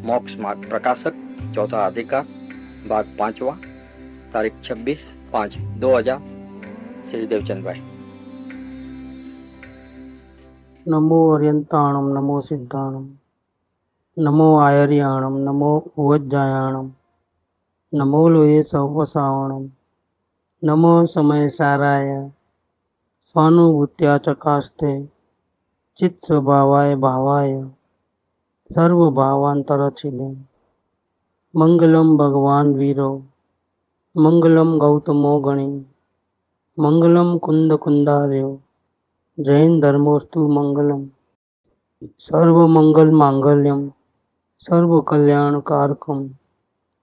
मोक्ष मार्ग प्रकाशक चौथा अधिकार भाग 5वां तारीख 26/5/2000 श्री देवचंद भाई। नमो अर्यंताणम नमो सिद्धाणम नमो आयर्याणम नमो उवज्जायाणम नमो लोये सवसावणम नमो समय साराय स्वानुभूत्या चकास्ते चित् स्वभावाय भावाय सर्वभावांतरचिले मंगलम भगवान वीरो मंगलम गौतमो गणे मंगलम कुंद कुंदार्यो जैन धर्मोस्तु मंगलम सर्व मंगल मांगल्यम सर्व कल्याण कारकम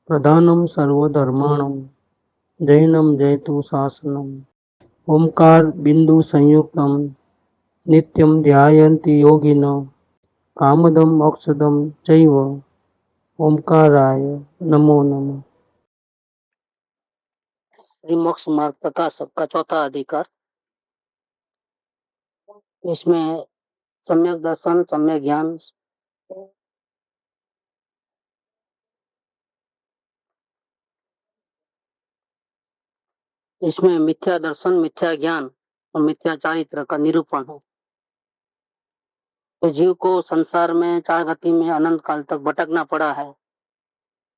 प्रधानम सर्वधर्माणम जैनम जयतु शासनम ओंकार बिंदु संयुक्तम नित्यम ध्यायन्ति योगिनो कामदम मोक्षदम चैव ओंकाराय नमो नमः। श्री मोक्ष मार्ग प्रकाशक का चौथा अधिकार, इसमें सम्यक दर्शन सम्यक ज्ञान इसमें मिथ्या दर्शन मिथ्या ज्ञान और मिथ्या चारित्र का निरूपण है। तो जीव को संसार में चार गति में अनंत काल तक भटकना पड़ा है,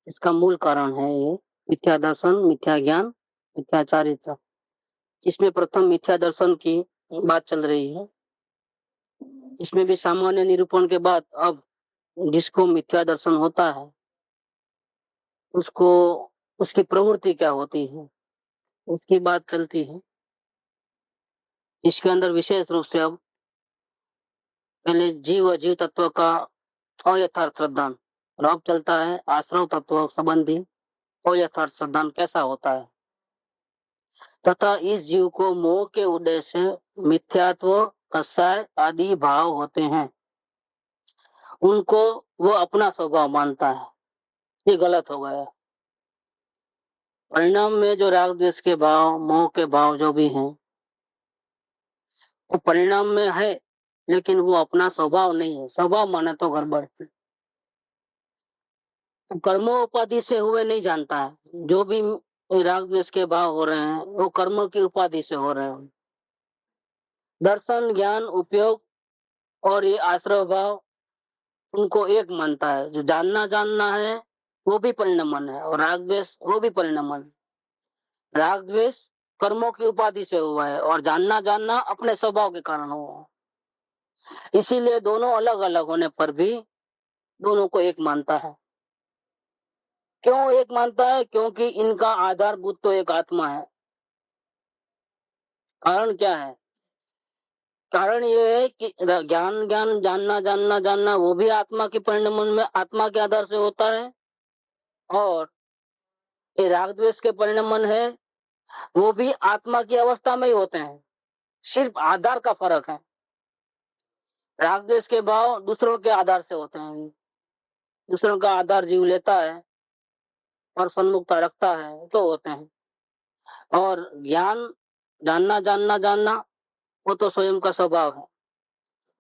इसका मूल कारण है ये मिथ्या दर्शन मिथ्या ज्ञान मिथ्या चारित्र। इसमें प्रथम मिथ्या दर्शन की बात चल रही है। इसमें भी सामान्य निरूपण के बाद अब जिसको मिथ्या दर्शन होता है उसको उसकी प्रवृत्ति क्या होती है उसकी बात चलती है। इसके अंदर विशेष रूप से अब पहले जीव तत्व का अयथार्थ श्रद्धान और अब चलता है आश्रव तत्व संबंधी अयथार्थ श्रद्धान कैसा होता है तथा इस जीव को मोह के उद्देश्य मिथ्यात्व कसाय आदि भाव होते हैं, उनको वो अपना स्वभाव मानता है। ये गलत हो गया। परिणाम में जो राग द्वेष के भाव मोह के भाव जो भी हैं वो परिणाम में है, लेकिन वो अपना स्वभाव नहीं है। स्वभाव माने तो गड़बड़। तो कर्मोपाधि से हुए नहीं जानता है। जो भी राग द्वेष के भाव हो रहे हैं वो कर्म की उपाधि से हो रहे हैं। दर्शन ज्ञान उपयोग और ये आश्रय भाव उनको एक मानता है। जो जानना है वो भी परिणमन है और राग द्वेष वो भी परिणमन है। राग द्वेष कर्मों की उपाधि से हुआ है और जानना अपने स्वभाव के कारण हुआ है। इसीलिए दोनों अलग अलग होने पर भी दोनों को एक मानता है। क्यों एक मानता है? क्योंकि इनका आधारभूत तो एक आत्मा है। कारण क्या है? कारण ये है कि ज्ञान जानना वो भी आत्मा के परिणमन में आत्मा के आधार से होता है और ये राग द्वेष के परिणमन है वो भी आत्मा की अवस्था में ही होते हैं। सिर्फ आधार का फर्क है। राग द्वेष के भाव दूसरों के आधार से होते हैं। दूसरों का आधार जीव लेता है और सन्मुखता रखता है तो होते हैं। और ज्ञान जानना वो तो स्वयं का स्वभाव है,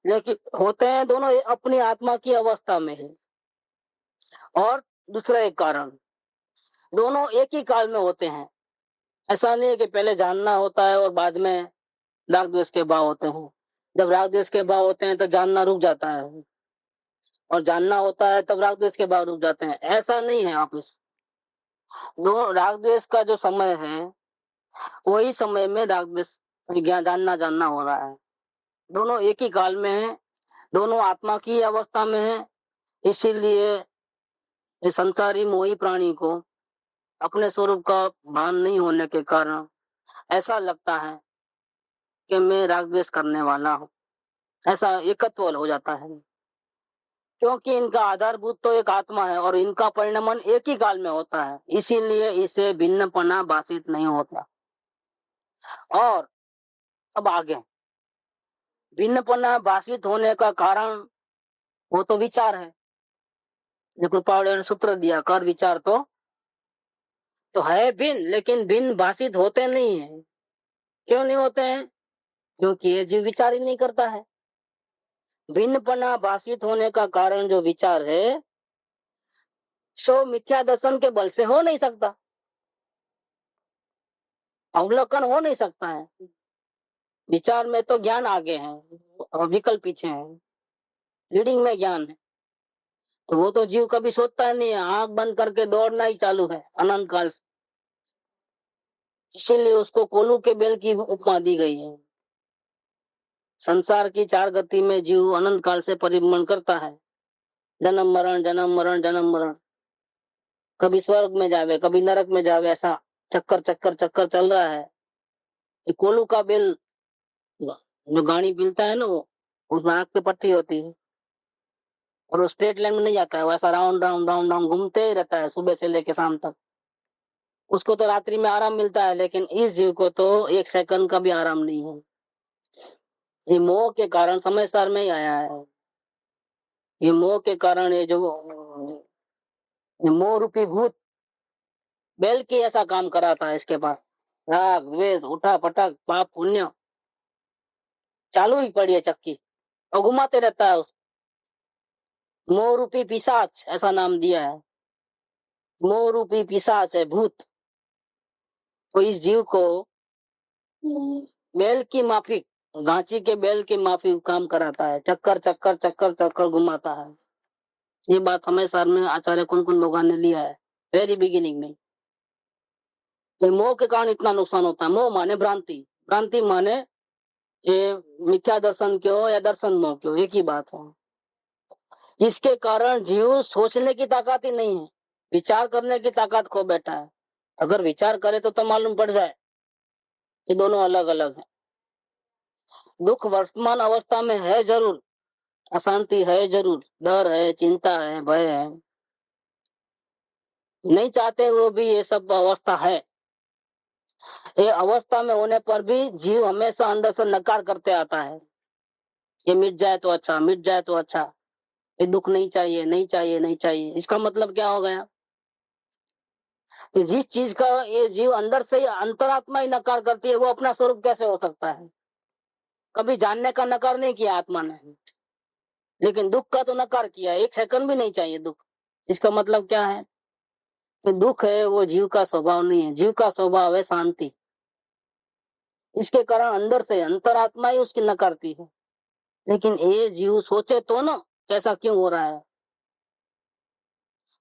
लेकिन होते हैं दोनों अपनी आत्मा की अवस्था में है। और दूसरा एक कारण, दोनों एक ही काल में होते हैं। ऐसा नहीं है कि पहले जानना होता है और बाद में राग द्वेष के भाव होते हैं। जब राग द्वेष के भाव होते हैं तो जानना रुक जाता है और जानना होता है तब राग द्वेष के भाव रुक जाते हैं। ऐसा नहीं है। आप इस दो राग द्वेष का जो समय है वही समय में राग द्वेष ज्ञान जानना हो रहा है। दोनों एक ही काल में है, दोनों आत्मा की अवस्था में है। इसीलिए इस संसारी मोही प्राणी को अपने स्वरूप का भान नहीं होने के कारण ऐसा लगता है कि मैं राग द्वेष करने वाला हूँ। ऐसा एकत्व हो जाता है क्योंकि इनका आधारभूत तो एक आत्मा है और इनका परिणमन एक ही काल में होता है। इसीलिए इसे भिन्नपना भाषित नहीं होता। और अब आगे भिन्नपना भाषित होने का कारण वो तो विचार है। कृपाणु ने सूत्र दिया कर विचार तो है भिन्न, लेकिन भिन्न भाषित होते नहीं है। क्यों नहीं होते हैं? क्योंकि ये जीव विचार ही नहीं करता है। भिन्नपना भाषित होने का कारण जो विचार है सो मिथ्या दर्शन के बल से हो नहीं सकता, अवलोकन हो नहीं सकता है। विचार में तो ज्ञान आगे है और विकल्प पीछे है, रीडिंग में ज्ञान है। तो वो तो जीव कभी सोचता नहीं है, आंख बंद करके दौड़ना ही चालू है अनंत काल से। इसीलिए उसको कोलू के बेल की उपमा दी गई है। संसार की चार गति में जीव अनंत काल से परिभ्रमण करता है, जन्म मरण जन्म मरण जन्म मरण, कभी स्वर्ग में जावे कभी नरक में जावे, ऐसा चक्कर चक्कर चक्कर चल रहा है। ये कोलू का बेल जो गाड़ी पीलता है ना, वो उसमें आंख पे पट्टी होती है और वो स्ट्रेट लाइन में नहीं जाता है, वैसा राउंड राउंड राउंड राउंड घूमते ही रहता है सुबह से लेके शाम तक। उसको तो रात्रि में आराम मिलता है, लेकिन इस जीव को तो एक सेकंड का भी आराम नहीं है। ये मोह के कारण समय सार में ही आया है। ये मोह के कारण ये मोह रूपी भूत बैल की ऐसा काम कराता है इसके पास। राग द्वेष उठा पटक पाप पुण्य चालू ही पड़ी है चक्की और घुमाते रहता है। उस मोह रूपी पिशाच ऐसा नाम दिया है, मोह रूपी पिशाच है भूत। तो इस जीव को बैल की माफिक, गांची के बैल की माफिक काम कराता है, चक्कर चक्कर चक्कर चक्कर घुमाता है। ये बात समय सार में आचार्य कुन कुन लोगों ने लिया है वेरी बिगिनिंग में। तो मोह के कारण इतना नुकसान होता है। मोह माने भ्रांति, भ्रांति माने ये मिथ्या दर्शन क्यों या दर्शन मोह क्यों, एक ही बात है। इसके कारण जीव सोचने की ताकत ही नहीं है, विचार करने की ताकत खो बैठा है। अगर विचार करे तो मालूम पड़ जाए कि दोनों अलग अलग है। दुख वर्तमान अवस्था में है जरूर, अशांति है जरूर, डर है, चिंता है, भय है, नहीं चाहते वो भी ये सब अवस्था है। ये अवस्था में होने पर भी जीव हमेशा अंदर से नकार करते आता है, ये मिट जाए तो अच्छा, मिट जाए तो अच्छा, ये दुख नहीं चाहिए नहीं चाहिए नहीं चाहिए। इसका मतलब क्या हो गया कि जिस चीज का ये जीव अंदर से ही अंतरात्मा ही नकार करती है, वो अपना स्वरूप कैसे हो सकता है। कभी जानने का नकार नहीं किया आत्मा ने, लेकिन दुख का तो नकार किया, एक सेकंड भी नहीं चाहिए दुख। इसका मतलब क्या है कि दुख है वो जीव का स्वभाव नहीं है, जीव का स्वभाव है शांति। इसके कारण अंदर से अंतरात्मा ही उसकी नकारती है। लेकिन ये जीव सोचे तो ना कैसा क्यों हो रहा है।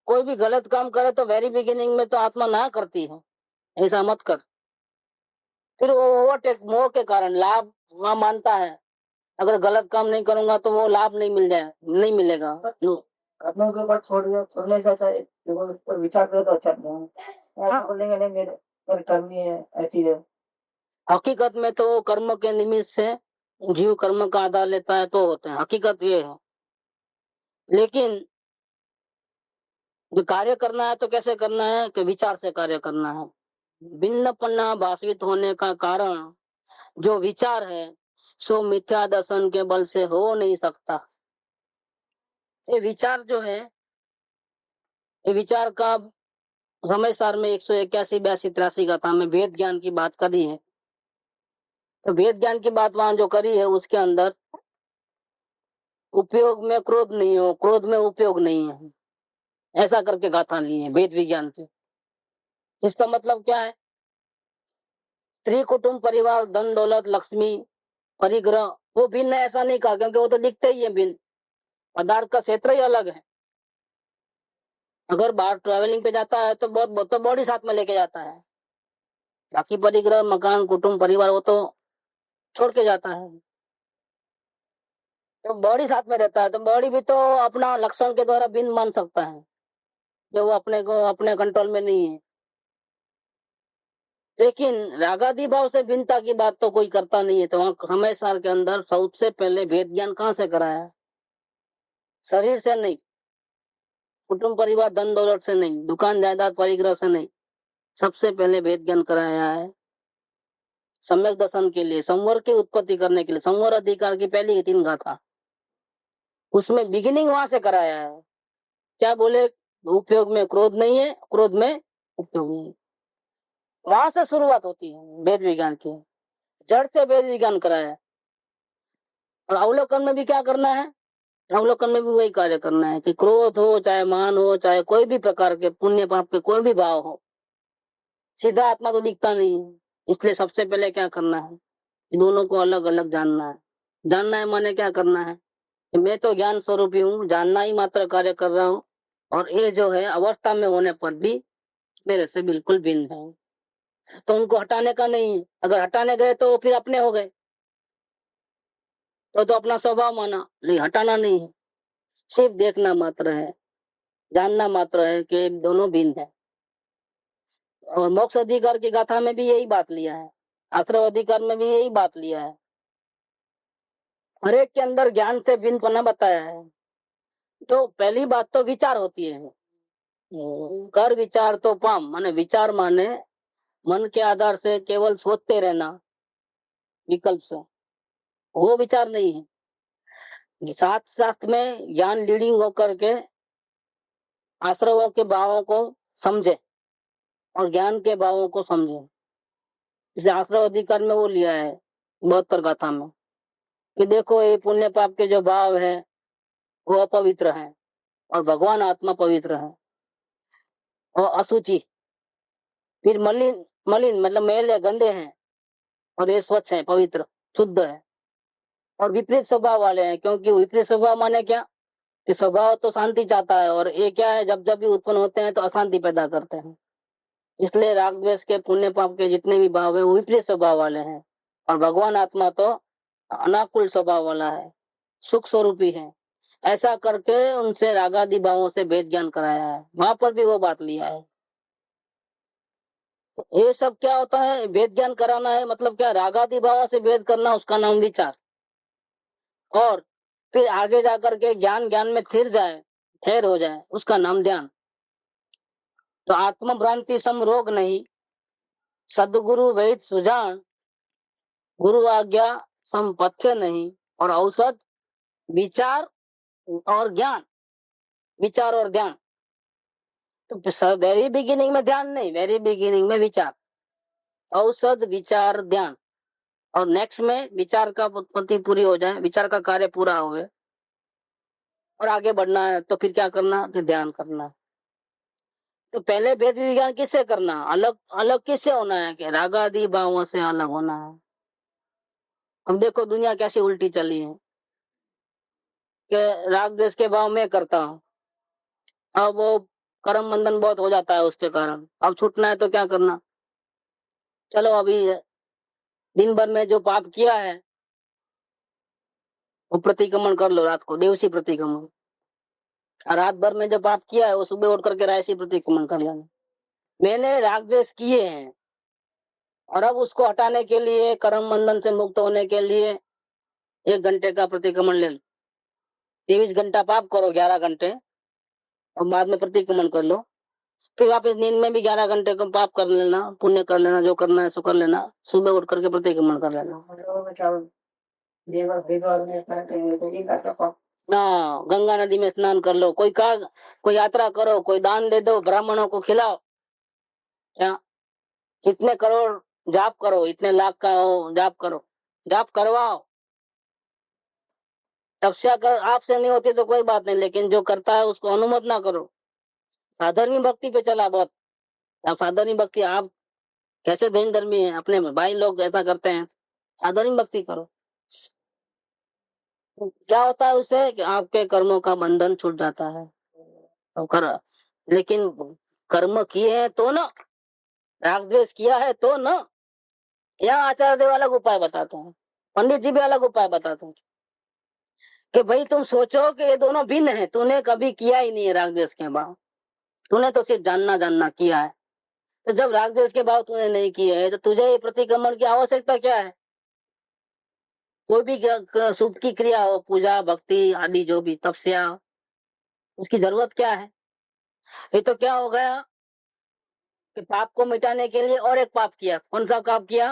कोई भी गलत काम करे तो वेरी बिगिनिंग में तो आत्मा ना करती है, ऐसा मत कर। फिर वो ओवरटेक मोह के कारण लाभ वहां मानता है, अगर गलत काम नहीं करूंगा तो वो लाभ नहीं मिल जाए, नहीं मिलेगा। अपनों के ऊपर छोड़ने से अच्छा है, उस पर विचार करो तो अच्छा नहीं है। ऐसा बोलेंगे नहीं मेरे कर्म ही है ऐसी है। हकीकत में तो कर्म के निमित्त से जीव कर्म का आधार लेता है तो होते हैं, हकीकत ये है। लेकिन जो कार्य करना है तो कैसे करना है कि विचार से कार्य करना है। भिन्नपन्ना भाषित होने का कारण जो विचार है सो मिथ्या दर्शन के बल से हो नहीं सकता। ये विचार जो है, ये विचार का समय सार में 181 82 83 गाथा में वेद ज्ञान की बात करी है। तो वेद ज्ञान की बात वहां जो करी है उसके अंदर उपयोग में क्रोध नहीं हो, क्रोध में उपयोग नहीं है, ऐसा करके गाथा ली है वेद विज्ञान से। इसका मतलब क्या है, स्त्री कुटुंब परिवार धन दौलत लक्ष्मी परिग्रह वो भिन्न है ऐसा नहीं कहा, क्योंकि वो तो दिखते ही है भिन्न, पदार्थ का क्षेत्र ही अलग है। अगर बाहर ट्रैवलिंग पे जाता है तो बहुत तो बॉडी साथ में लेके जाता है, बाकी परिग्रह मकान कुटुंब परिवार वो तो छोड़ के जाता है। तो बॉडी साथ में रहता है तो बॉडी भी तो अपना लक्षण के द्वारा भिन्न मान सकता है, जो वो अपने को अपने कंट्रोल में नहीं है। लेकिन रागादि भाव से भिन्नता की बात तो कोई करता नहीं है। तो वहां समय सार के अंदर सबसे पहले भेद ज्ञान कहाँ से कराया, शरीर से नहीं, कुटुंब परिवार धन दौलत से नहीं, दुकान जायदाद परिग्रह से नहीं, सबसे पहले भेद ज्ञान कराया है सम्यक दर्शन के लिए, संवर की उत्पत्ति करने के लिए। संवर अधिकार की पहली 3 गाथा उसमें बिगिनिंग वहां से कराया है। क्या बोले, उपयोग में क्रोध नहीं है, क्रोध में उपयोग नहीं है, वहां से शुरुआत होती है वेद विज्ञान की, जड़ से वेद विज्ञान कराया है। और अवलोकन में भी क्या करना है, अवलोकन में भी वही कार्य करना है कि क्रोध हो, चाहे मान हो, चाहे कोई भी प्रकार के पुण्य पाप के कोई भी भाव हो, सीधा आत्मा तो दिखता नहीं है। इसलिए सबसे पहले क्या करना है, दोनों को अलग अलग जानना है। जानना है माने क्या करना है कि मैं तो ज्ञान स्वरूप ही हूँ, जानना ही मात्र कार्य कर रहा हूँ, और ये जो है अवस्था में होने पर भी मेरे से बिल्कुल भिन्न है। तो उनको हटाने का नहीं है। अगर हटाने गए तो फिर अपने हो गए, तो अपना स्वभाव माना, नहीं हटाना नहीं है, सिर्फ देखना मात्र है, जानना मात्र है कि दोनों भिन्न है। और मोक्ष अधिकार की गाथा में भी यही बात लिया है, आश्रय अधिकार में भी यही बात लिया है। हर एक के अंदर ज्ञान से भिन्न पना बताया है। तो पहली बात तो विचार होती है, कर विचार तो पाम, माने विचार माने मन के आधार से केवल सोचते रहना विकल्प से, वो विचार नहीं है। साथ साथ में ज्ञान लीडिंग होकर के आश्रयों के भावों को समझे और ज्ञान के भावों को समझे। इसे आश्रय अधिकार में वो लिया है 72 गाथा में कि देखो ये पुण्य पाप के जो भाव है वो अपवित्र है और भगवान आत्मा पवित्र है। और असुचि, फिर मलिन, मलिन मतलब मैल है, गंदे हैं, और ये स्वच्छ है, पवित्र, शुद्ध है। और विपरीत स्वभाव वाले हैं, क्योंकि विपरीत स्वभाव माने क्या कि स्वभाव तो शांति चाहता है, और ये क्या है, जब जब भी उत्पन्न होते हैं तो अशांति पैदा करते हैं। इसलिए राग द्वेष के पुण्य पाप के जितने भी भाव है वो विपरीत स्वभाव वाले हैं। और भगवान आत्मा तो अनाकुल स्वभाव वाला है, सुख स्वरूपी है। ऐसा करके उनसे रागादि भावों से भेद ज्ञान कराया है, वहां पर भी वो बात लिया है। तो ये सब क्या होता है, भेद ज्ञान कराना है, मतलब क्या, रागादि भाव से भेद करना, उसका नाम विचार। और फिर आगे जाकर के ज्ञान ज्ञान में थिर जाए, ठहर हो जाए, उसका नाम ध्यान। तो आत्म भ्रांति सम रोग नहीं, सदगुरु वैद सुजान, गुरु आज्ञा सम पथ्य नहीं, और औसत विचार और ज्ञान, विचार और ध्यान। तो वेरी बिगिनिंग में ध्यान नहीं, वेरी बिगिनिंग में विचार, औसत विचार ध्यान, और नेक्स्ट में विचार का उत्पत्ति पूरी हो जाए, विचार का कार्य पूरा हो और आगे बढ़ना है, तो फिर क्या करना, तो ध्यान करना। तो पहले भेद विज्ञान किससे करना, अलग अलग किससे होना है कि रागादि भावों से अलग होना है। अब देखो दुनिया कैसी उल्टी चली है कि राग द्वेष के भाव में करता हूँ, अब वो कर्म बंधन बहुत हो जाता है उसके कारण, अब छूटना है तो क्या करना, चलो अभी दिन भर में जो पाप किया है वो प्रतिक्रमण कर लो, रात को देवसी प्रतिक्रमण, और रात भर में जो पाप किया है वो सुबह उठ करके रायसी प्रतिक्रमण कर लेना। मैंने राग द्वेष किए हैं, और अब उसको हटाने के लिए, कर्म बंधन से मुक्त होने के लिए 1 घंटे का प्रतिक्रमण ले लो, 23 घंटा पाप करो, 11 घंटे, और बाद में प्रतिक्रमण कर लो। फिर वापस नींद में भी 11 घंटे को पाप कर लेना, पुण्य कर लेना, जो करना है सो कर लेना, सुबह उठ करके प्रतिक्रमण कर लेना। ना, गंगा नदी में स्नान कर लो, कोई यात्रा करो, कोई दान दे दो, ब्राह्मणों को खिलाओ, क्या, इतने करोड़ जाप करो, इतने लाख का जाप करो, जाप करवाओ। तपस्या कर आपसे नहीं होती तो कोई बात नहीं, लेकिन जो करता है उसको अनुमत ना करो। साधारण भक्ति पे चला बहुत। अब साधारण भक्ति आप कैसे धैर्य धर्मी है, अपने भाई लोग ऐसा करते हैं, साधारण भक्ति करो। तो क्या होता है उससे कि आपके कर्मों का बंधन छूट जाता है। तो कर, लेकिन कर्म किए हैं तो ना, राग द्वेष किया है तो ना, यहाँ आचार्य देव अलग उपाय बताते हैं, पंडित जी भी अलग उपाय बताते हैं कि भाई तुम सोचो कि ये दोनों भिन्न है, तूने कभी किया ही नहीं है राग द्वेष के भाव, तूने तो सिर्फ जानना जानना किया है। तो जब राग द्वेष के भाव तूने नहीं किए है तो तुझे ये प्रतिक्रमण की आवश्यकता क्या है। कोई भी शुभ की क्रिया हो, पूजा भक्ति आदि जो भी तपस्या, उसकी जरूरत क्या है। ये तो क्या हो गया कि पाप को मिटाने के लिए और एक पाप किया। कौन सा पाप किया,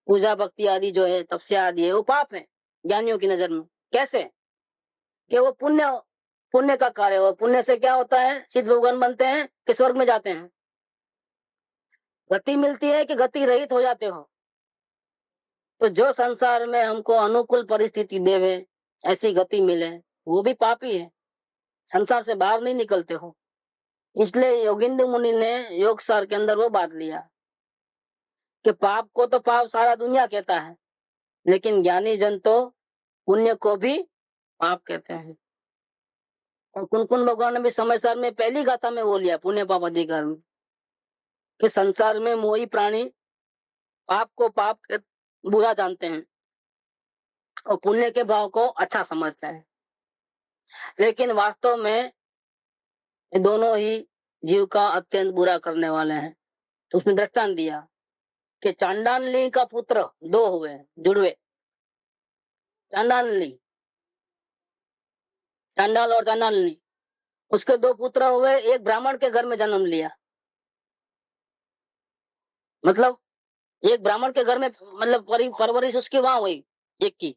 पूजा भक्ति आदि जो है, तपस्या आदि है, वो पाप है ज्ञानियों की नजर में। कैसे कि वो पुण्य, पुण्य का कार्य हो, पुण्य से क्या होता है, सिद्ध भगवान बनते हैं कि स्वर्ग में जाते हैं, गति मिलती है कि गति रहित हो जाते हो। तो जो संसार में हमको अनुकूल परिस्थिति देवे, ऐसी गति मिले, वो भी पापी है, संसार से बाहर नहीं निकलते हो। इसलिए योगिंद्र मुनि ने योग सार के अंदर वो बात लिया कि पाप को तो पाप सारा दुनिया कहता है, लेकिन ज्ञानी जन तो पुण्य को भी पाप कहते हैं। और कुन भगवान ने भी समय सार में पहली गाथा में वो लिया पुण्य पाप अधिकार में, कि संसार में मोही प्राणी पाप को पाप बुरा जानते हैं और पुण्य के भाव को अच्छा समझते हैं, लेकिन वास्तव में ये दोनों ही जीव का अत्यंत बुरा करने वाले हैं। तो उसने दृष्टांत दिया कि चांडालनी का पुत्र दो हुए जुड़वे, चांडालनी, चांडाल और चांडालनी, उसके दो पुत्र हुए, एक ब्राह्मण के घर में जन्म लिया, मतलब एक ब्राह्मण के घर में, मतलब परवरिश उसकी वहां हुई एक की,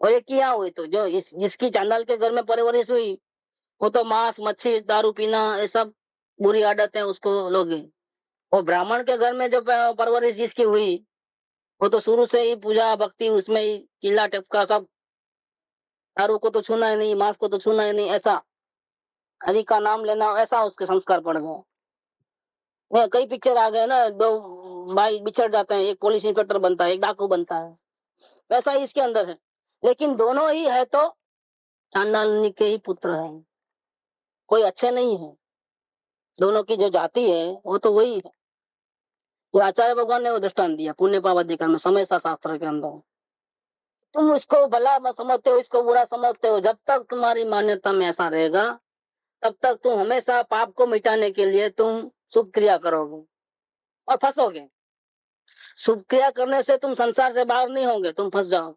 और एक की यहाँ हुई। तो जो जिसकी चांडाल के घर में परवरिश हुई वो तो मांस मच्छी दारू पीना ये सब बुरी आदत है उसको लोग। और ब्राह्मण के घर में जो परवरिश जिसकी हुई वो तो शुरू से ही पूजा भक्ति उसमें ही चिल्ला टिपका सब, दारू को तो छूना ही नहीं, मांस को तो छूना ही नहीं, ऐसा हरि का नाम लेना, ऐसा उसके संस्कार पड़ गए। कई पिक्चर आ गए ना, दो भाई बिछड़ जाते हैं, एक पुलिस इंस्पेक्टर बनता है एक डाकू बनता है, वैसा ही इसके अंदर है। लेकिन दोनों ही है तो चांडालनी के ही पुत्र हैं, कोई अच्छे नहीं है, दोनों की जो जाति है वो तो वही है। तो आचार्य भगवान ने वो दृष्टांत दिया पुण्य पाप अधिकार में समय सा शास्त्र के अंदर। तुम उसको भला समझते हो, इसको बुरा समझते हो, जब तक तुम्हारी मान्यता में ऐसा रहेगा तब तक तुम हमेशा पाप को मिटाने के लिए तुम शुभ क्रिया करोगे और फंसोगे। शुभ क्रिया करने से तुम संसार से बाहर नहीं होगे, तुम फंस जाओ।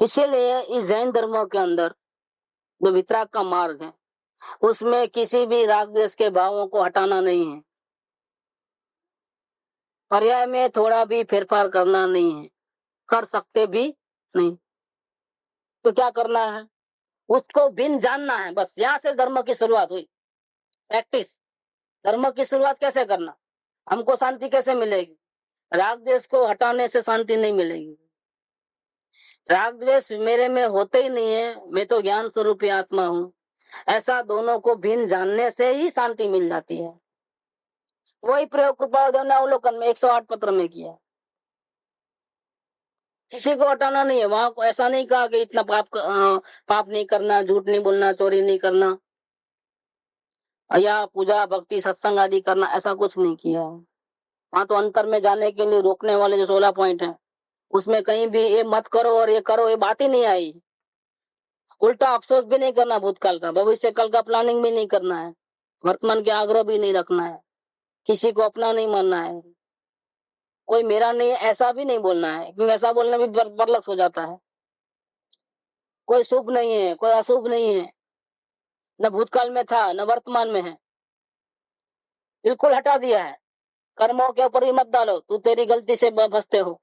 इसीलिए इस जैन धर्मों के अंदर जो वितराग का मार्ग है उसमें किसी भी राग द्वेष के भावों को हटाना नहीं है, पर्याय में थोड़ा भी फेरफार करना नहीं है, कर सकते भी नहीं। तो क्या करना है, उसको बिन जानना है, बस यहाँ से धर्म की शुरुआत हुई। प्रैक्टिस, धर्म की शुरुआत कैसे करना, हमको शांति कैसे मिलेगी, राग द्वेष को हटाने से शांति नहीं मिलेगी। राग द्वेष मेरे में होते ही नहीं है, मैं तो ज्ञान स्वरूप आत्मा हूँ, ऐसा दोनों को भिन्न जानने से ही शांति मिल जाती है। वही प्रयोग कृपादेव ने अवलोकन में 108 पत्र में किया। किसी को हटाना नहीं है, वहां को ऐसा नहीं कहा कि इतना पाप नहीं करना, झूठ नहीं बोलना, चोरी नहीं करना या पूजा भक्ति सत्संग आदि करना, ऐसा कुछ नहीं किया। वहां तो अंतर में जाने के लिए रोकने वाले जो 16 पॉइंट है उसमें कहीं भी ये मत करो और ये करो ये बात ही नहीं आई। उल्टा अफसोस भी नहीं करना भूतकाल का, भविष्य काल का प्लानिंग भी नहीं करना है, वर्तमान के आग्रह भी नहीं रखना है, किसी को अपना नहीं मानना है, कोई मेरा नहीं ऐसा भी नहीं बोलना है, क्योंकि ऐसा बोलने भी परलक्ष्य हो जाता है। कोई शुभ नहीं है कोई अशुभ नहीं है, न भूतकाल में था न वर्तमान में है, बिल्कुल हटा दिया है। कर्मों के ऊपर भी मत डालो, तू तेरी गलती से फंसते हो,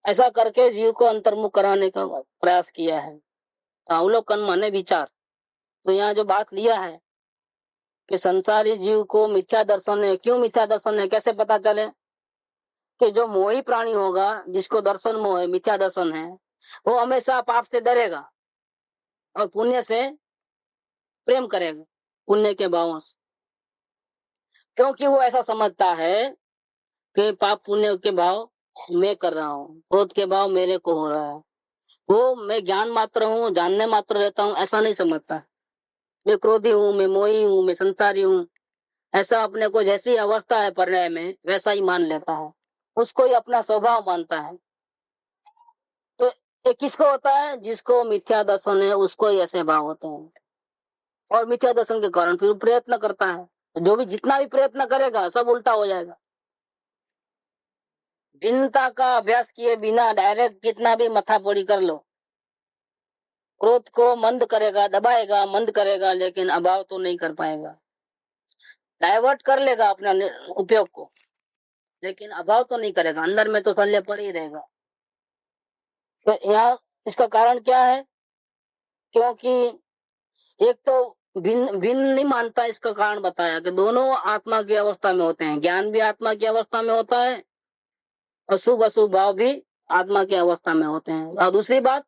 ऐसा करके जीव को अंतर्मुख कराने का प्रयास किया है। अवलोकन माने विचार। तो यहाँ जो बात लिया है कि संसारी जीव को मिथ्या दर्शन है, क्यों मिथ्या दर्शन है, कैसे पता चले कि जो मोही प्राणी होगा जिसको दर्शन मोह है, मिथ्या दर्शन है, वो हमेशा पाप से डरेगा और पुण्य से प्रेम करेगा, पुण्य के भावों से, क्योंकि वो ऐसा समझता है कि पाप पुण्य के भाव मैं कर रहा हूँ, क्रोध के भाव मेरे को हो रहा है, वो मैं ज्ञान मात्र हूँ, जानने मात्र रहता हूँ, ऐसा नहीं समझता। मैं क्रोधी हूँ, मैं मोही हूँ, मैं संसारी हूँ, ऐसा अपने को जैसी अवस्था है पर्याय में वैसा ही मान लेता है, उसको ही अपना स्वभाव मानता है। तो ये किसको होता है, जिसको मिथ्या दर्शन है उसको ही ऐसे भाव होते हैं, और मिथ्या दर्शन के कारण फिर प्रयत्न करता है, जो भी जितना भी प्रयत्न करेगा सब उल्टा हो जाएगा। भिन्नता का अभ्यास किए बिना डायरेक्ट कितना भी मथापोड़ी कर लो, क्रोध को मंद करेगा, दबाएगा, मंद करेगा, लेकिन अभाव तो नहीं कर पाएगा। डाइवर्ट कर लेगा अपना उपयोग को, लेकिन अभाव तो नहीं करेगा, अंदर में तो शल्य पड़ ही रहेगा। तो यहाँ इसका कारण क्या है, क्योंकि एक तो भिन्न भिन्न नहीं मानता, इसका कारण बताया कि दोनों आत्मा की अवस्था में होते हैं, ज्ञान भी आत्मा की अवस्था में होता है और शुभ अशुभ भाव भी आत्मा की अवस्था में होते हैं। और दूसरी बात,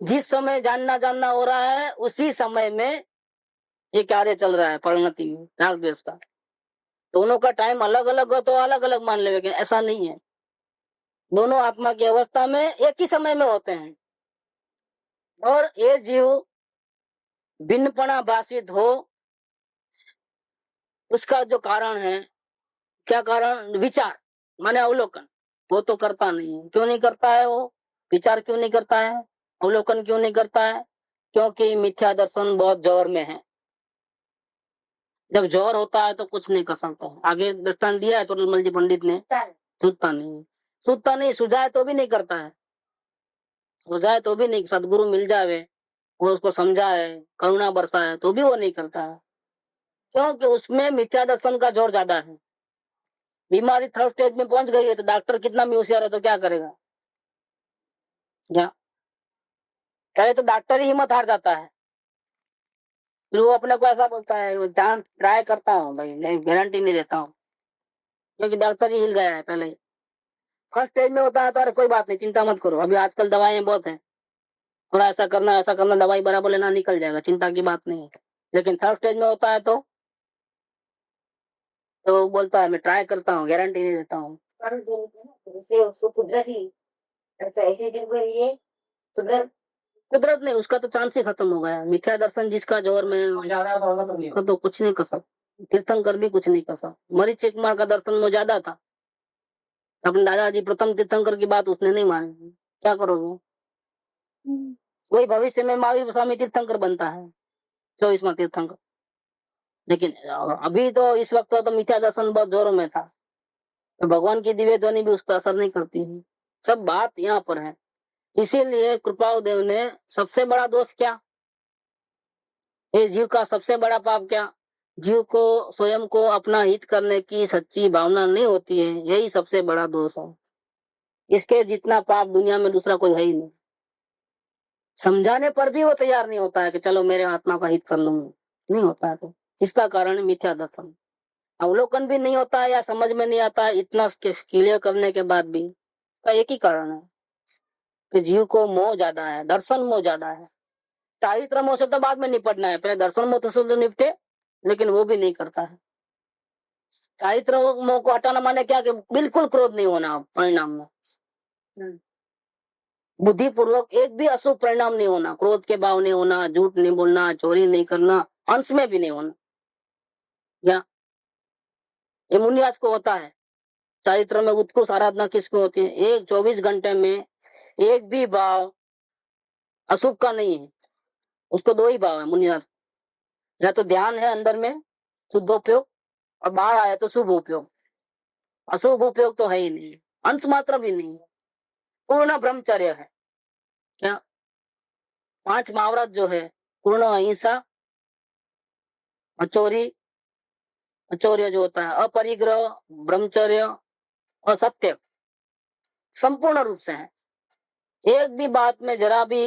जिस समय जानना जानना हो रहा है उसी समय में ये कार्य चल रहा है परिणति में राग द्वेष का। दोनों का टाइम अलग अलग हो तो अलग अलग मान ले, लेकिन ऐसा नहीं है। दोनों आत्मा की अवस्था में एक ही समय में होते हैं। और ये जीव भिन्नपना भाषित हो, उसका जो कारण है, क्या कारण? विचार माने अवलोकन। वो तो करता नहीं है। क्यों नहीं करता है? वो विचार क्यों नहीं करता है? अवलोकन क्यों नहीं करता है? क्योंकि मिथ्या दर्शन बहुत जोर में है। जब जोर होता है तो कुछ नहीं कर सकता। आगे दृष्टांत दिया है तोरलमल जी पंडित ने। सूझता नहीं, सूझता नहीं, सुझाए तो भी नहीं करता है। सुझाए तो भी नहीं, सदगुरु मिल जावे, वो उसको समझाए, करुणा बरसाए, तो भी वो नहीं करता है। क्योंकि उसमें मिथ्या दर्शन का जोर ज्यादा है। बीमारी थर्ड स्टेज में पहुंच गई है तो डॉक्टर कितना भी होशियार है तो क्या करेगा? क्या करे? तो डॉक्टर ही हिम्मत हार जाता है। फिर वो अपने को ऐसा बोलता है, जान ट्राई करता हूँ भाई, नहीं गारंटी नहीं देता हूँ, क्योंकि डॉक्टर ही हिल गया है पहले ही। फर्स्ट स्टेज में होता है तो अरे कोई बात नहीं, चिंता मत करो, अभी आजकल दवाएं बहुत है, थोड़ा ऐसा करना, दवाई बराबर लेना, निकल जाएगा, चिंता की बात नहीं है। लेकिन थर्ड स्टेज में होता है तो वो बोलता है मैं ट्राई करता हूँ, गारंटी नहीं देता हूँ। उसको कुदरती ऐसे दिन को ये कुदरत कुदरत नहीं, उसका तो चांस ही खत्म हो गया। मिथ्या दर्शन जिसका जोर में उसका तो कुछ नहीं कर सकता। तीर्थंकर भी कुछ नहीं कर सकता। मरीचिक कुमार का दर्शन में ज्यादा था। अपने दादाजी प्रथम तीर्थंकर की बात उसने नहीं मानी, क्या करोगे? वही भविष्य में महावीर स्वामी तीर्थंकर बनता है, 24वां तीर्थंकर। लेकिन अभी तो इस वक्त तो मिथ्या दर्शन बहुत जोरों में था, तो भगवान की दिव्य ध्वनि भी उसका असर नहीं करती है। सब बात यहाँ पर है। इसीलिए कृपाल देव ने सबसे बड़ा दोष क्या, ये जीव का सबसे बड़ा पाप क्या? जीव को स्वयं को अपना हित करने की सच्ची भावना नहीं होती है, यही सबसे बड़ा दोष है। इसके जितना पाप दुनिया में दूसरा कोई है ही नहीं। समझाने पर भी वो तैयार नहीं होता है कि चलो मेरे आत्मा का हित कर लूंगा, नहीं होता है। तो इसका कारण मिथ्या दर्शन, अवलोकन भी नहीं होता है या समझ में नहीं आता है। इतना क्लियर करने के बाद भी का एक ही कारण है कि जीव को मोह ज्यादा है, दर्शन मोह ज्यादा है। चारित्र मोह से तो बाद में निपटना है, पहले दर्शन मोह तो निपटे, लेकिन वो भी नहीं करता है। चारित्र मोह को हटाना माने क्या कि बिल्कुल क्रोध नहीं होना परिणाम में, बुद्धि पूर्वक एक भी अशुभ परिणाम नहीं होना, क्रोध के भाव नहीं होना, झूठ नहीं बोलना, चोरी नहीं करना, अंश में भी नहीं होना। या ये मुनिराज को होता है। चारित्र में उत्कृष्ट आराधना किसको होती है? एक 24 घंटे में एक भी भाव अशुभ का नहीं है। उसको दो ही भाव है मुनिराज, या तो ध्यान है अंदर में शुद्ध उपयोग, और बाहर आया तो शुभ उपयोग। अशुभ उपयोग तो है ही नहीं, अंश मात्र भी नहीं है। पूर्ण ब्रह्मचर्य है। क्या 5 महाव्रत जो है, पूर्ण अहिंसा, अचोरी, अचौर्य जो होता है, अपरिग्रह, ब्रह्मचर्य और सत्य, संपूर्ण रूप से है। एक भी बात में जरा भी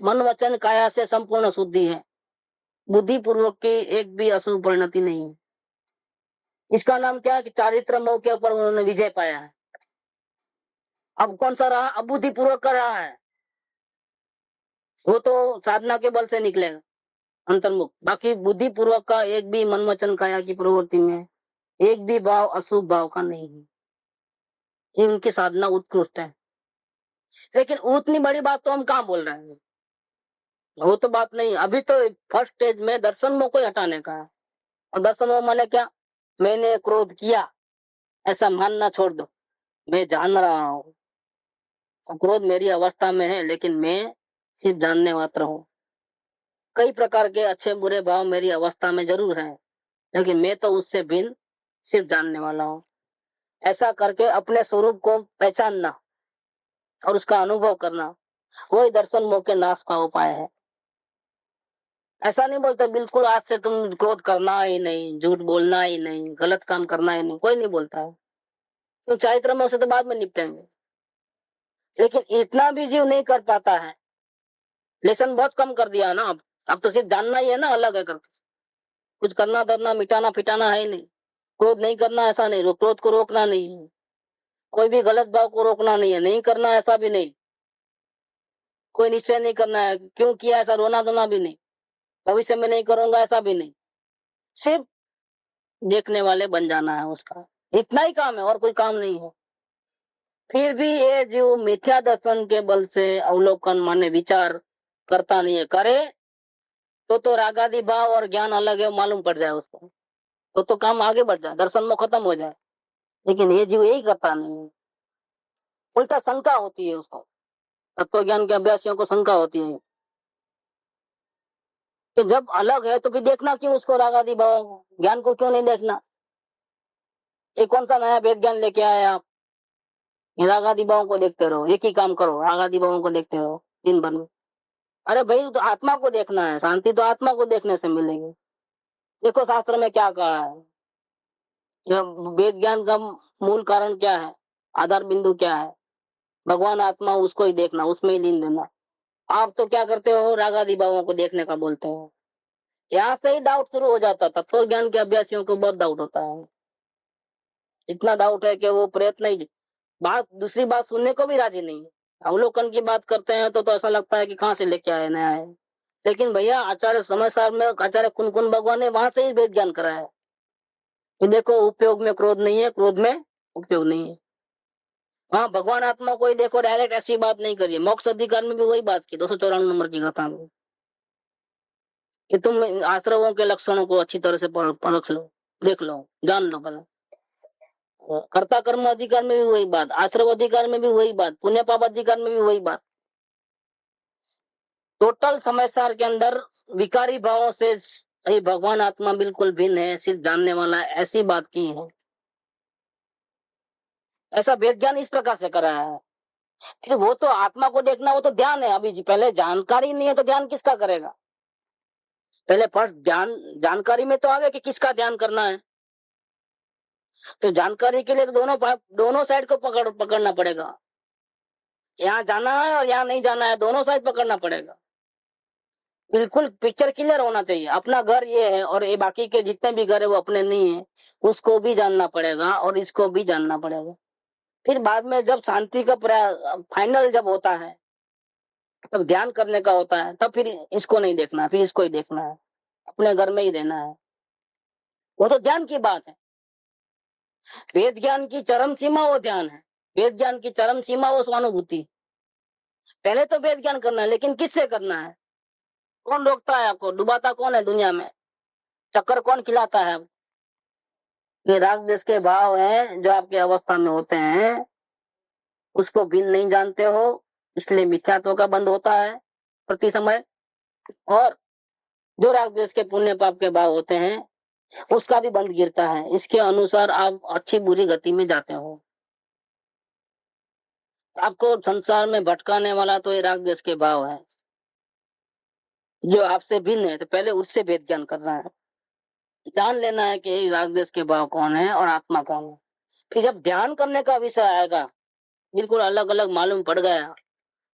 मन वचन काया से संपूर्ण शुद्धि है। बुद्धि पूर्वक की एक भी अशुभ परिणति नहीं है। इसका नाम क्या है कि चारित्र मोह के ऊपर उन्होंने विजय पाया है। अब कौन सा रहा? अब बुद्धि पूर्वक कर रहा है, वो तो साधना के बल से निकलेगा अंतर्मुख। बाकी बुद्धि पूर्वक का एक भी मन वचन काया की प्रवृत्ति में एक भी भाव अशुभ भाव का नहीं है। ये उनकी साधना उत्कृष्ट है। लेकिन उतनी बड़ी बात तो हम कहाँ बोल रहे हैं, वो तो बात नहीं। अभी तो फर्स्ट स्टेज में दर्शन मोह को हटाने का है। और दर्शन मोह माने क्या? मैंने क्रोध किया ऐसा मानना छोड़ दो। मैं जान रहा हूँ क्रोध मेरी अवस्था में है, लेकिन मैं सिर्फ जानने मात्र हूँ। कई प्रकार के अच्छे बुरे भाव मेरी अवस्था में जरूर है, लेकिन मैं तो उससे भिन्न सिर्फ जानने वाला हूँ। ऐसा करके अपने स्वरूप को पहचानना और उसका अनुभव करना, वही दर्शन मोह के नाश का उपाय है। ऐसा नहीं बोलते बिल्कुल आज से तुम क्रोध करना ही नहीं, झूठ बोलना ही नहीं, गलत काम करना ही नहीं, कोई नहीं बोलता है। तो चारित्र मोह से तो बाद में निपटेंगे। लेकिन इतना भी जीव नहीं कर पाता है। लेसन बहुत कम कर दिया ना। अब तो सिर्फ जानना ही है ना, अलग है करके कुछ करना धरना मिटाना फिटाना है ही नहीं। क्रोध नहीं करना ऐसा नहीं, क्रोध को रोकना नहीं है, कोई भी गलत भाव को रोकना नहीं है, नहीं करना ऐसा भी नहीं। कोई निश्चय नहीं करना है, क्यों किया ऐसा रोना धोना भी नहीं, भविष्य में नहीं करूंगा ऐसा भी नहीं, सिर्फ देखने वाले बन जाना है उसका, इतना ही काम है और कोई काम नहीं है। फिर भी ये जीव मिथ्या दर्शन के बल से अवलोकन माने विचार करता नहीं है, करे तो रागादि भाव और ज्ञान अलग है मालूम पड़ जाए उसको, तो काम आगे बढ़ जाए, दर्शन में खत्म हो जाए। लेकिन ये जीव यही करता नहीं है, उल्टा शंका होती है उसको, तत्व ज्ञान के अभ्यासियों को शंका होती है कि जब अलग है तो फिर देखना क्यों उसको, रागादि भाव ज्ञान को क्यों नहीं देखना? ये कौन सा नया वेद ज्ञान लेके आए आप? ये रागादि भावों को देखते रहो, एक ही काम करो, रागादि भावों को देखते रहो दिन भर में। अरे भाई तो आत्मा को देखना है, शांति तो आत्मा को देखने से मिलेगी। देखो शास्त्र में क्या कहा है, वेद ज्ञान का मूल कारण क्या है, आधार बिंदु क्या है? भगवान आत्मा, उसको ही देखना, उसमें ही लीन लेना। आप तो क्या करते हो, रागादि भावों को देखने का बोलते हो। यहाँ से ही डाउट शुरू हो जाता था, तत्व ज्ञान के अभ्यासियों को बहुत डाउट होता है, इतना डाउट है कि वो प्रयत्न ही, बात दूसरी बात सुनने को भी राजी नहीं है। अवलोकन की बात करते हैं तो ऐसा लगता है कि कहाँ से लेके आए नया है। लेकिन भैया आचार्य समय सार में आचार्य कुन भगवान ने वहां से ही वेद ज्ञान कराया है कि देखो उपयोग में क्रोध नहीं है, क्रोध में उपयोग नहीं है। हाँ, भगवान आत्मा को ही देखो, डायरेक्ट ऐसी बात नहीं करिए। मोक्ष अधिकार में भी वही बात की 294 नंबर की कथा में कि तुम आश्रवों के लक्षणों को अच्छी तरह से परख लो, देख लो, जान लो पहले। कर्ता कर्म अधिकार में भी वही बात, आश्रव अधिकार में भी वही बात, पुण्य पाप अधिकार में भी वही बात। टोटल समय सार के अंदर विकारी भावों से ये भगवान आत्मा बिल्कुल भिन्न है, सिर्फ जानने वाला है, ऐसी बात की है। ऐसा वेद ज्ञान इस प्रकार से कराया है। फिर वो तो आत्मा को देखना, वो तो ध्यान है। अभी पहले जानकारी नहीं है तो ध्यान किसका करेगा? पहले फर्स्ट ध्यान, जानकारी में तो आवे कि किसका ध्यान करना है। तो जानकारी के लिए तो दोनों साइड को पकड़ना पड़ेगा। यहाँ जाना है और यहाँ नहीं जाना है, दोनों साइड पकड़ना पड़ेगा। बिल्कुल पिक्चर क्लियर होना चाहिए। अपना घर ये है और ये बाकी के जितने भी घर है वो अपने नहीं है, उसको भी जानना पड़ेगा और इसको भी जानना पड़ेगा। फिर बाद में जब शांति का फाइनल जब होता है, तब ध्यान करने का होता है, तब फिर इसको नहीं देखना, फिर इसको ही देखना है, अपने घर में ही रहना है। वो तो ध्यान की बात है। वेद ज्ञान की चरम सीमा वो ध्यान है, वेद ज्ञान की चरम सीमा वो स्वानुभूति। पहले तो वेद ज्ञान करना है, लेकिन किससे करना है? कौन रोकता है आपको? डुबाता कौन है दुनिया में? चक्कर कौन खिलाता है? ये राग देश के भाव हैं जो आपकी अवस्था में होते हैं, उसको भिन्न नहीं जानते हो, इसलिए मिथ्यात्व का बंद होता है प्रति समय। और जो राग देश के पुण्य पाप के भाव होते हैं, उसका भी बंद गिरता है। इसके अनुसार आप अच्छी बुरी गति में जाते हो। आपको संसार में भटकाने वाला तो ये राग देश के भाव है, जो आपसे भिन्न है। तो पहले उससे भेद ज्ञान करना है, जान लेना है कि राग देश के भाव कौन है और आत्मा कौन है। फिर जब ध्यान करने का विषय आएगा, बिल्कुल अलग अलग मालूम पड़ गया,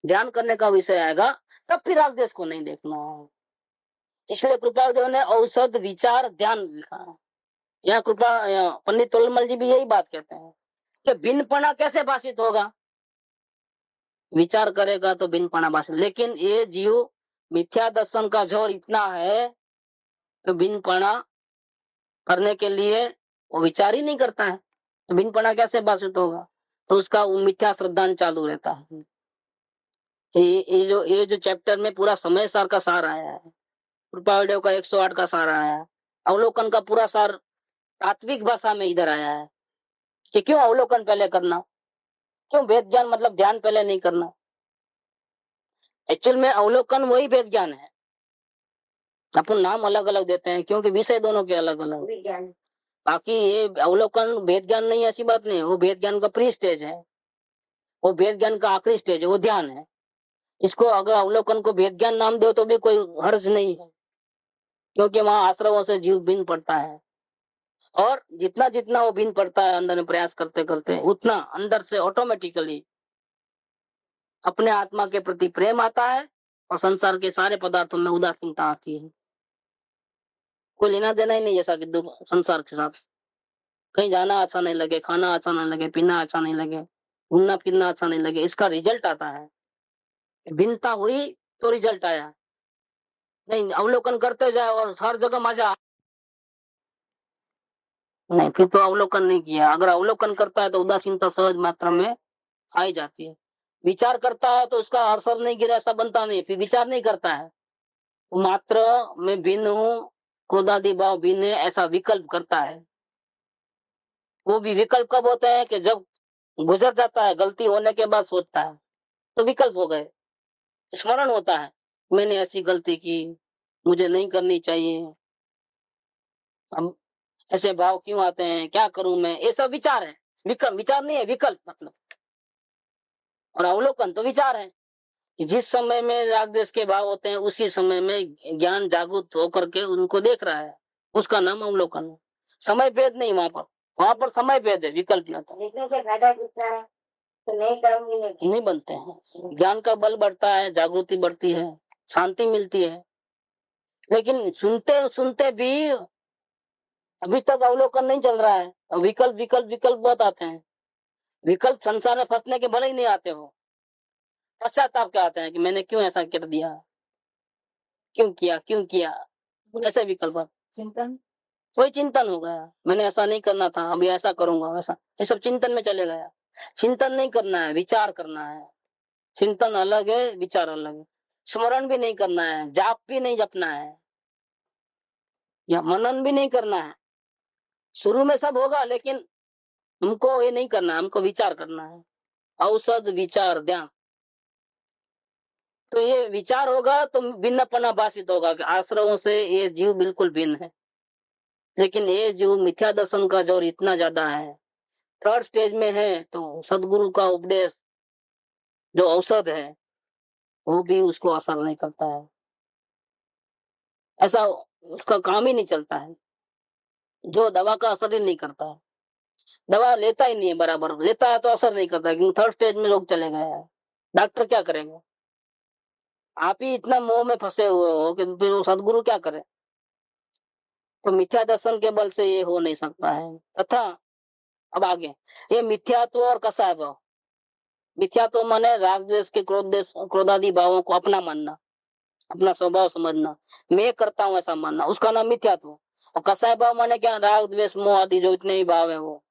ध्यान करने का विषय आएगा, तब फिर राग देश को नहीं देखना है। इसलिए कृपादेव ने औषध विचार ध्यान लिखा है। यहाँ पंडित तोलमल जी भी यही बात कहते हैं कि भिन्नपना कैसे भाषित होगा? विचार करेगा तो भिन्नपना भाषित। लेकिन ये जीव मिथ्या दर्शन का जोर इतना है कि भिन्नपना करने के लिए वो विचार ही नहीं करता है, तो भिन्नपना कैसे भाषित होगा? तो उसका मिथ्या श्रद्धांत चालू रहता है। ये जो चैप्टर में पूरा समय सार का सार आया है, कृपादेव का 108 का सार आया है, अवलोकन का पूरा सार तात्विक भाषा में इधर आया है कि क्यों अवलोकन पहले करना, क्यों वेद ज्ञान मतलब ध्यान पहले नहीं करना। एक्चुअल में अवलोकन वही वेद ज्ञान है, अपन नाम अलग अलग देते हैं क्योंकि विषय दोनों के अलग अलग। बाकी ये अवलोकन वेद ज्ञान नहीं, ऐसी बात नहीं। वो वेद ज्ञान का प्री स्टेज है, वो वेद ज्ञान का आखिरी स्टेज है, वो ध्यान है। इसको अगर अवलोकन को वेद ज्ञान नाम दो तो भी कोई हर्ज नहीं है, क्योंकि वहां आश्रमों से जीव भिन्न पड़ता है। और जितना जितना वो भिन्न पड़ता है अंदर में प्रयास करते करते, उतना अंदर से ऑटोमेटिकली अपने आत्मा के प्रति प्रेम आता है और संसार के सारे पदार्थों में उदासीनता आती है। कोई लेना देना ही नहीं जैसा कि संसार के साथ। कहीं जाना अच्छा नहीं लगे, खाना अच्छा नहीं लगे, पीना अच्छा नहीं लगे, घूमना फिरना अच्छा नहीं लगे, इसका रिजल्ट आता है भिन्नता हुई तो रिजल्ट आया। नहीं, अवलोकन करते जाए और हर जगह मजा, नहीं फिर तो अवलोकन नहीं किया। अगर अवलोकन करता है तो उदासीनता सहज मात्रा में आ ही जाती है। विचार करता है तो उसका असर नहीं गिरा, ऐसा बनता नहीं, फिर विचार नहीं करता है, वो मात्र मैं भिन्न हूँ, क्रोधादि भाव भिन्न है, ऐसा विकल्प करता है। वो भी विकल्प कब होते हैं कि जब गुजर जाता है, गलती होने के बाद सोचता है, तो विकल्प हो गए। स्मरण होता है, मैंने ऐसी गलती की, मुझे नहीं करनी चाहिए, हम ऐसे भाव क्यों आते हैं, क्या करूं मैं, ये सब विचार है। विकल्प, विचार नहीं है, विकल्प मतलब। और अवलोकन तो विचार है। जिस समय में राग द्वेष के भाव होते हैं उसी समय में ज्ञान जागृत होकर के उनको देख रहा है, उसका नाम अवलोकन है। समय भेद नहीं वहां पर, वहां पर समय भेद है, विकल्प न था। लिखने से फायदा कितना है, तो नहीं करूंगी, नहीं बनते हैं। ज्ञान का बल बढ़ता है, जागृति बढ़ती है, शांति मिलती है। लेकिन सुनते सुनते भी अभी तक अवलोकन नहीं चल रहा है, और विकल्प विकल्प विकल्प बहुत आते हैं। विकल्प संसार में फंसने के भले ही नहीं आते हो, पश्चाताप के आते हैं कि मैंने क्यों ऐसा कर दिया, क्यों किया, क्यों किया, ऐसे विकल्प। चिंतन, वही चिंतन हो गया, मैंने ऐसा नहीं करना था, अभी ऐसा करूंगा वैसा, ये सब चिंतन में चले गया। चिंतन नहीं करना है, विचार करना है। चिंतन अलग है, विचार अलग है। स्मरण भी नहीं करना है, जाप भी नहीं जपना है, या मनन भी नहीं करना है। शुरू में सब होगा, लेकिन हमको ये नहीं करना है, हमको विचार करना है। औसत विचार ध्यान, तो ये विचार होगा तो भिन्नपना भाषित होगा कि आश्रमों से ये जीव बिल्कुल भिन्न है। लेकिन ये जो मिथ्या दर्शन का जोर इतना ज्यादा है, थर्ड स्टेज में है, तो सदगुरु का उपदेश जो औषध है वो भी उसको असर नहीं करता है, ऐसा उसका काम ही नहीं चलता है। जो दवा का असर ही नहीं करता है, दवा लेता ही नहीं है, बराबर लेता है तो असर नहीं करता है, क्योंकि थर्ड स्टेज में लोग चले गए हैं। डॉक्टर क्या करेंगे, आप ही इतना मोह में फंसे हुए हो कि फिर वो सदगुरु क्या करे। तो मिथ्या दर्शन के बल से ये हो नहीं सकता है। तथा अब आगे, ये मिथ्यात्व और कसाय भाव। मिथ्यात्व माने राग द्वेष के क्रोधादि भावों को अपना मानना, अपना स्वभाव समझना, मैं करता हूं ऐसा मानना, उसका नाम मिथ्यात्व। और कसाय भाव माने क्या, राग द्वेष मोह आदि जो इतने ही भाव है वो,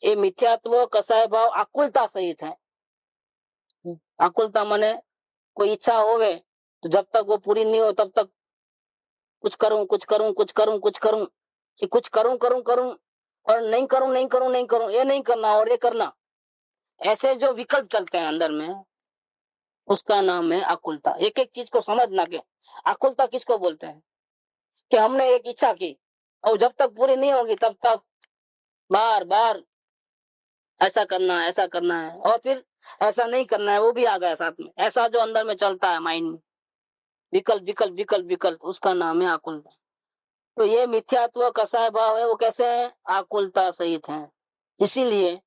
ये मिथ्यात्व कसाय भाव आकुलता सहित है। आकुलता माने कोई इच्छा होवे तो जब तक वो पूरी नहीं हो तब तक कुछ करूं कुछ करूं कुछ करूं कुछ करूं, कि कुछ करूं करूं करूं, और नहीं करूं नहीं करूं नहीं करूं, ये नहीं करना और ये करना, ऐसे जो विकल्प चलते हैं अंदर में, उसका नाम है आकुलता। एक एक चीज को समझना के आकुलता किसको बोलते हैं, कि हमने एक इच्छा की और जब तक पूरी नहीं होगी तब तक बार बार ऐसा करना है, और फिर ऐसा नहीं करना है, वो भी आ गया साथ में। ऐसा जो अंदर में चलता है माइंड में, विकल्प विकल्प विकल्प विकल्प, उसका नाम है आकुलता। तो ये मिथ्यात्व कसाय भाव है, वो कैसे है, आकुलता सहित है। इसीलिए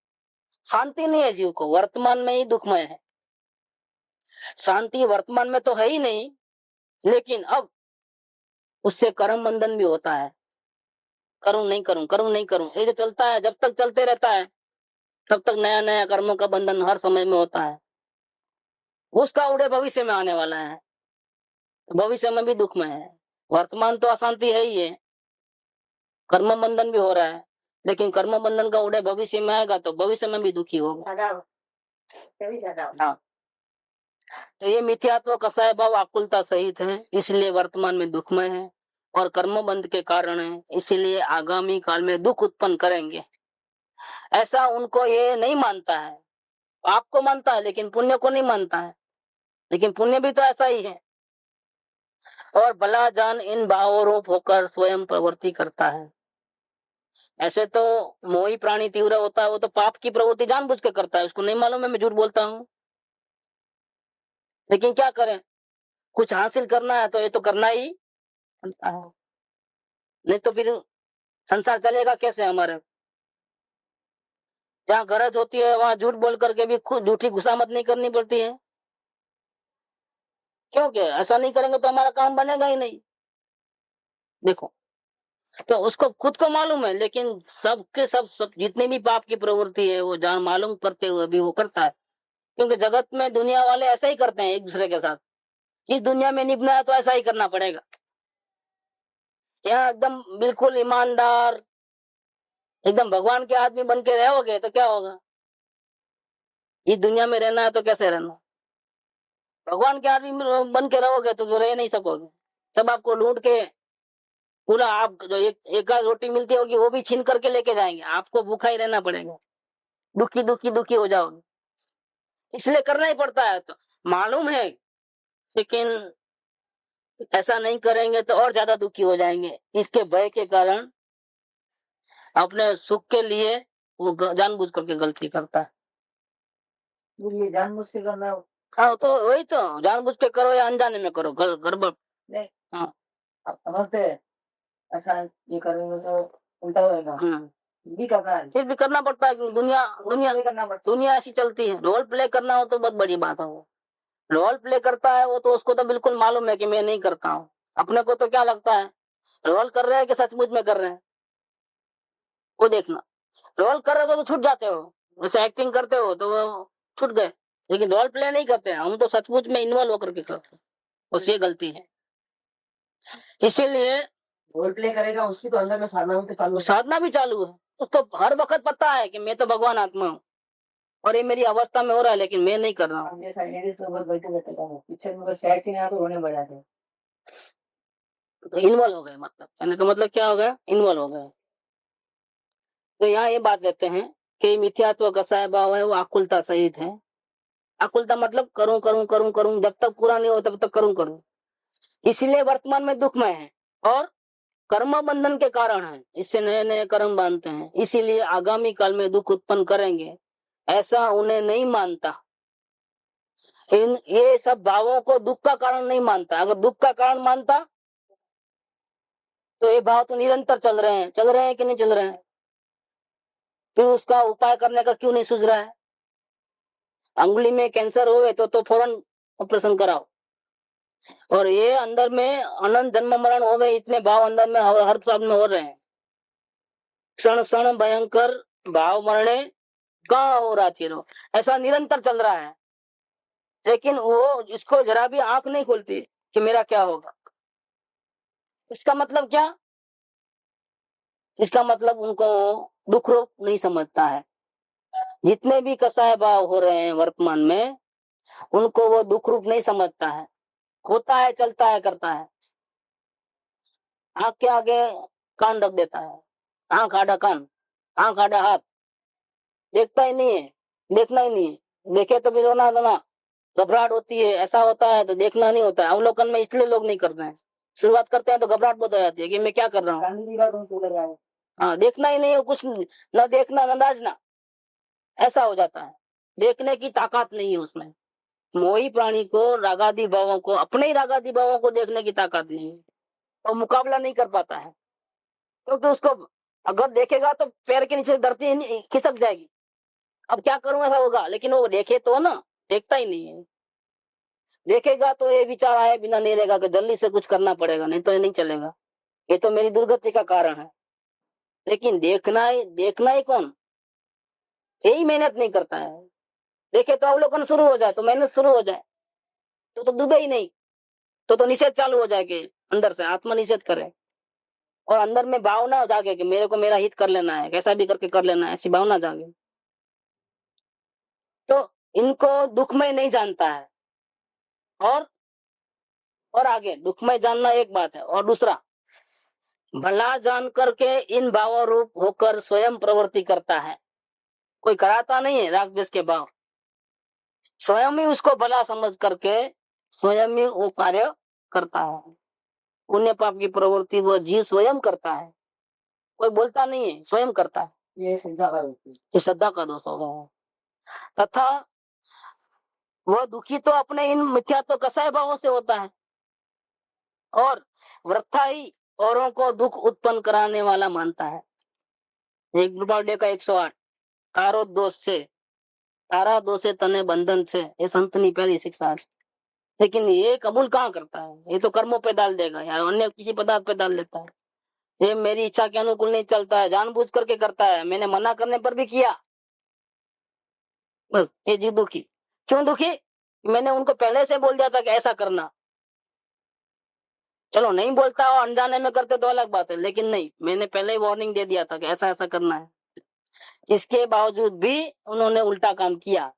शांति नहीं है जीव को, वर्तमान में ही दुखमय है। शांति वर्तमान में तो है ही नहीं, लेकिन अब उससे कर्म बंधन भी होता है। करूं नहीं करूं, करूं नहीं करूं, ये जो चलता है, जब तक चलते रहता है तब तक नया नया कर्मों का बंधन हर समय में होता है। उसका उड़े भविष्य में आने वाला है, तो भविष्य में भी दुख में है। वर्तमान तो अशांति है ही है, कर्म बंधन भी हो रहा है, लेकिन कर्म बंधन का उड़े भविष्य में आएगा तो भविष्य में भी दुखी होगा। हाँ, तो ये मिथ्यात्व कसाय भाव आकुलता सहित है, इसलिए वर्तमान में दुखमय है और कर्म बंध के कारण है, इसीलिए आगामी काल में दुख उत्पन्न करेंगे। ऐसा उनको ये नहीं मानता है, आपको मानता है लेकिन पुण्य को नहीं मानता है। लेकिन पुण्य भी तो ऐसा ही है। और भला जान इन भावों रूप होकर स्वयं प्रवृत्ति करता है। ऐसे तो मोही प्राणी तीव्र होता है, वो तो पाप की प्रवृत्ति जानबूझ के करता है, उसको नहीं मालूम है मैं झूठ बोलता हूँ, लेकिन क्या करें, कुछ हासिल करना है तो ये तो करना ही पड़ता है, नहीं तो फिर संसार चलेगा कैसे हमारे। जहाँ गरज होती है वहां झूठ बोल करके भी खुद झूठी खुशामद नहीं करनी पड़ती है, क्योंकि ऐसा नहीं करेंगे तो हमारा काम बनेगा ही नहीं। देखो, तो उसको खुद को मालूम है, लेकिन सबके सब जितने भी पाप की प्रवृत्ति है वो जान मालूम करते हुए भी वो करता है। क्योंकि जगत में दुनिया वाले ऐसा ही करते हैं एक दूसरे के साथ। इस दुनिया में निभना है तो ऐसा ही करना पड़ेगा। यहाँ एकदम बिल्कुल ईमानदार, एकदम भगवान के आदमी बन के रहोगे तो क्या होगा? इस दुनिया में रहना है तो कैसे रहना? भगवान के आदमी बन के रहोगे तो रह नहीं सकोगे। सब आपको लूट के पूरा, आप जो एक आध रोटी मिलती होगी वो भी छीन करके लेके जाएंगे। आपको भूखा ही रहना पड़ेगा, दुखी दुखी दुखी हो जाओगे। इसलिए करना ही पड़ता है। तो मालूम है, लेकिन ऐसा नहीं करेंगे तो और ज्यादा दुखी हो जाएंगे। इसके भय के कारण अपने सुख के लिए वो जानबूझ करके गलती करता है। ये जानबूझ के करना हाँ, तो वही तो, जानबूझ के करो या अनजाने में करो, गड़बड़। नहीं। हाँ, आप समझते हैं ऐसा ये करेंगे तो उल्टा होगा। भी करना है, फिर भी करना पड़ता है क्योंकि दुनिया दुनिया करना पड़ता दुनिया ऐसी चलती है। रोल प्ले करना हो तो बहुत बड़ी बात है। वो रोल प्ले करता है वो तो उसको तो बिल्कुल मालूम है कि मैं नहीं करता हूँ। अपने को तो क्या लगता है, रोल कर रहे हैं कि सचमुच में कर रहे हैं, वो देखना। रोल कर रहे हो तो छूट जाते हो, वैसे एक्टिंग करते हो तो वो छूट गए। लेकिन रोल प्ले नहीं करते हैं हम, तो सचमुच में इन्वॉल्व होकर के करते हैं। बस ये गलती है। इसीलिए रोल प्ले करेगा उसकी तो अंदर में साधना भी तो चालू है। साधना भी चालू है। उसको हर वक्त पता है कि मैं तो भगवान आत्मा हूँ और ये मेरी अवस्था में हो रहा है, लेकिन मैं नहीं कर रहा हूँ। जैसा लेडीज लोग बहुत गलती करते हैं, पिक्चर में सैड सीन आया तो रोने बढ़ जाते हैं। तो इन्वॉल्व हो गए, मतलब कहने का मतलब क्या हो गया, इन्वॉल्व हो गए। तो यहाँ ये बात लेते हैं कि मिथ्यात्व कसाय भाव है वो आकुलता सहित है। आकुलता मतलब करूं करूं करूं करूं, जब तक पूरा नहीं हो तब तक करूं करूं। इसीलिए वर्तमान में दुखमय है और कर्म बंधन के कारण है। इससे नए नए कर्म बांधते हैं, इसीलिए आगामी काल में दुख उत्पन्न करेंगे, ऐसा उन्हें नहीं मानता। ये सब भावों को दुख का कारण नहीं मानता। अगर दुख का कारण मानता तो ये भाव तो निरंतर चल रहे हैं कि नहीं चल रहे हैं? फिर उसका उपाय करने का क्यों नहीं सूझ रहा है? अंगुली में कैंसर होवे तो फौरन ऑपरेशन कराओ। और ये अंदर में अनंत जन्म मरण होवे, इतने भाव अंदर में हर सब में हो रहे हैं। क्षण क्षण भयंकर भाव मरणे कहाँ हो रहा चिरो, ऐसा निरंतर चल रहा है। लेकिन वो इसको जरा भी आंख नहीं खुलती कि मेरा क्या होगा। इसका मतलब क्या? इसका मतलब उनको दुख रूप नहीं समझता है। जितने भी कसाय भाव हो रहे हैं वर्तमान में, उनको वो दुख रूप नहीं समझता है। होता है, चलता है, करता है। आंख के आगे कान रख देता है, आंख आड़ा कान, आंख आड़ा हाथ, देखता ही नहीं है, देखना ही नहीं है। देखे तो भी रोना रोना, घबराहट होती है, ऐसा होता है तो देखना नहीं होता है। अवलोकन में इसलिए लोग नहीं करते हैं। शुरुआत करते हैं तो घबराहट बहुत हो जाती है कि मैं क्या कर रहा हूँ। हाँ, देखना ही नहीं है कुछ, न देखना न दाजना, ऐसा हो जाता है। देखने की ताकत नहीं है उसमें। मोही प्राणी को रागादि भावों को, अपने ही रागादि भावों को देखने की ताकत नहीं है और मुकाबला नहीं कर पाता है। क्योंकि उसको अगर देखेगा तो पैर के नीचे धरती खिसक जाएगी। अब क्या करूं, ऐसा होगा। लेकिन वो देखे तो ना, देखता ही नहीं है। देखेगा तो ये विचार आए बिना नहीं रहेगा कि जल्दी से कुछ करना पड़ेगा, नहीं तो ये नहीं चलेगा, ये तो मेरी दुर्गति का कारण है। लेकिन देखना ही कौन, यही मेहनत नहीं करता है। देखे तो अवलोकन शुरू हो जाए, तो मेहनत शुरू हो जाए, तो डूबे ही नहीं। तो निषेध चालू हो जाए कि अंदर से आत्मा निषेध करे और अंदर में भावना जागे कि मेरे को मेरा हित कर लेना है, कैसा भी करके कर लेना है, ऐसी भावना जागे। तो इनको दुखमय नहीं जानता है। और आगे दुखमय जानना एक बात है, और दूसरा भला जान करके इन भावों रूप होकर स्वयं प्रवृत्ति करता है। कोई कराता नहीं है राग द्वेष के भाव, स्वयं ही उसको भला समझ करके स्वयं ही वो कार्य करता है। पुण्य पाप की प्रवृत्ति वो जीव स्वयं करता है, कोई बोलता नहीं है, स्वयं करता है। ये श्रद्धा का दोष है। ये श्रद्धा का दोष होगा। तथा वह दुखी तो अपने इन मिथ्यात्व कसाय भावों से होता है और वृथा ही औरों को दुख उत्पन्न कराने वाला मानता है। एक बर्थडे का 108 तारो दोष से, तारा दोषे तने बंधन से, ये संतनी पहली शिक्षा है। लेकिन ये कबूल कहाँ करता है, ये तो कर्मों पे डाल देगा या अन्य किसी पदार्थ पे डाल देता है। ये मेरी इच्छा के अनुकूल नहीं चलता है, जानबूझ करके करता है, मैंने मना करने पर भी किया, बस ये जीव दुखी। क्यों दुखी? मैंने उनको पहले से बोल दिया था कि ऐसा करना। चलो नहीं बोलता और अनजाने में करते तो अलग बात है, लेकिन नहीं, मैंने पहले ही वार्निंग दे दिया था कि ऐसा ऐसा करना है। इसके बावजूद भी उन्होंने उल्टा काम किया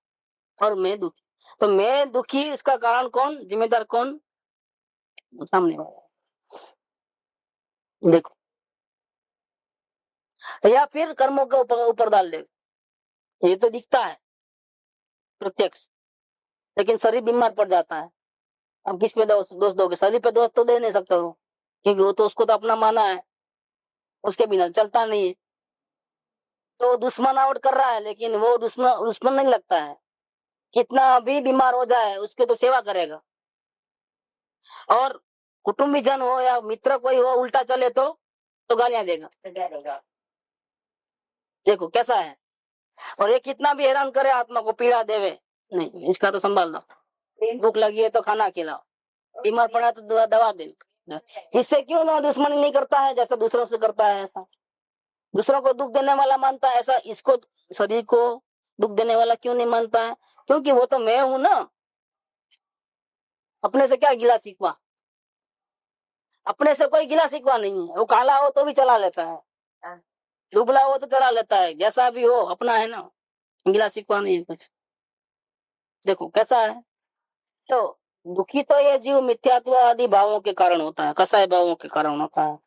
और मैं दुखी। तो मैं दुखी, इसका कारण कौन, जिम्मेदार कौन? सामने वाला। देखो, या फिर कर्मों के ऊपर डाल दे, ये तो दिखता है प्रत्यक्ष, लेकिन शरीर बीमार पड़ जाता है। अब किस पे दोष दोगे? शरीर पे दोष तो दे नहीं सकते हो, क्योंकि वो तो उसको तो अपना माना है, उसके बिना चलता नहीं है। तो दुश्मन आउट कर रहा है, लेकिन वो दुश्मन दुश्मन नहीं लगता है। कितना भी बीमार हो जाए उसके तो सेवा करेगा, और कुटुंबी जन हो या मित्र कोई हो उल्टा चले तो गालियां देगा। देखो कैसा है। और ये कितना भी हैरान करे, आत्मा को पीड़ा देवे, नहीं, इसका तो संभाल लो। भूख लगी है तो खाना खिलाओ, बीमार पड़ा तो दवा दे। इससे क्यों ना दुश्मनी नहीं करता है जैसा दूसरों से करता है? ऐसा दूसरों को दुख देने वाला मानता है, ऐसा इसको, शरीर को दुख देने वाला क्यों नहीं मानता है? क्योंकि वो तो मैं हूं ना। अपने से क्या गिला शिकवा? अपने से कोई गिला शिकवा नहीं है। वो काला हो तो भी चला लेता है, दुबला हो तो चला लेता है, जैसा भी हो अपना है ना, गिला शिकवा नहीं है कुछ। देखो कैसा है। तो दुखी तो ये जीव मिथ्यात्व आदि भावों के कारण होता है, कसाय भावों के कारण होता है।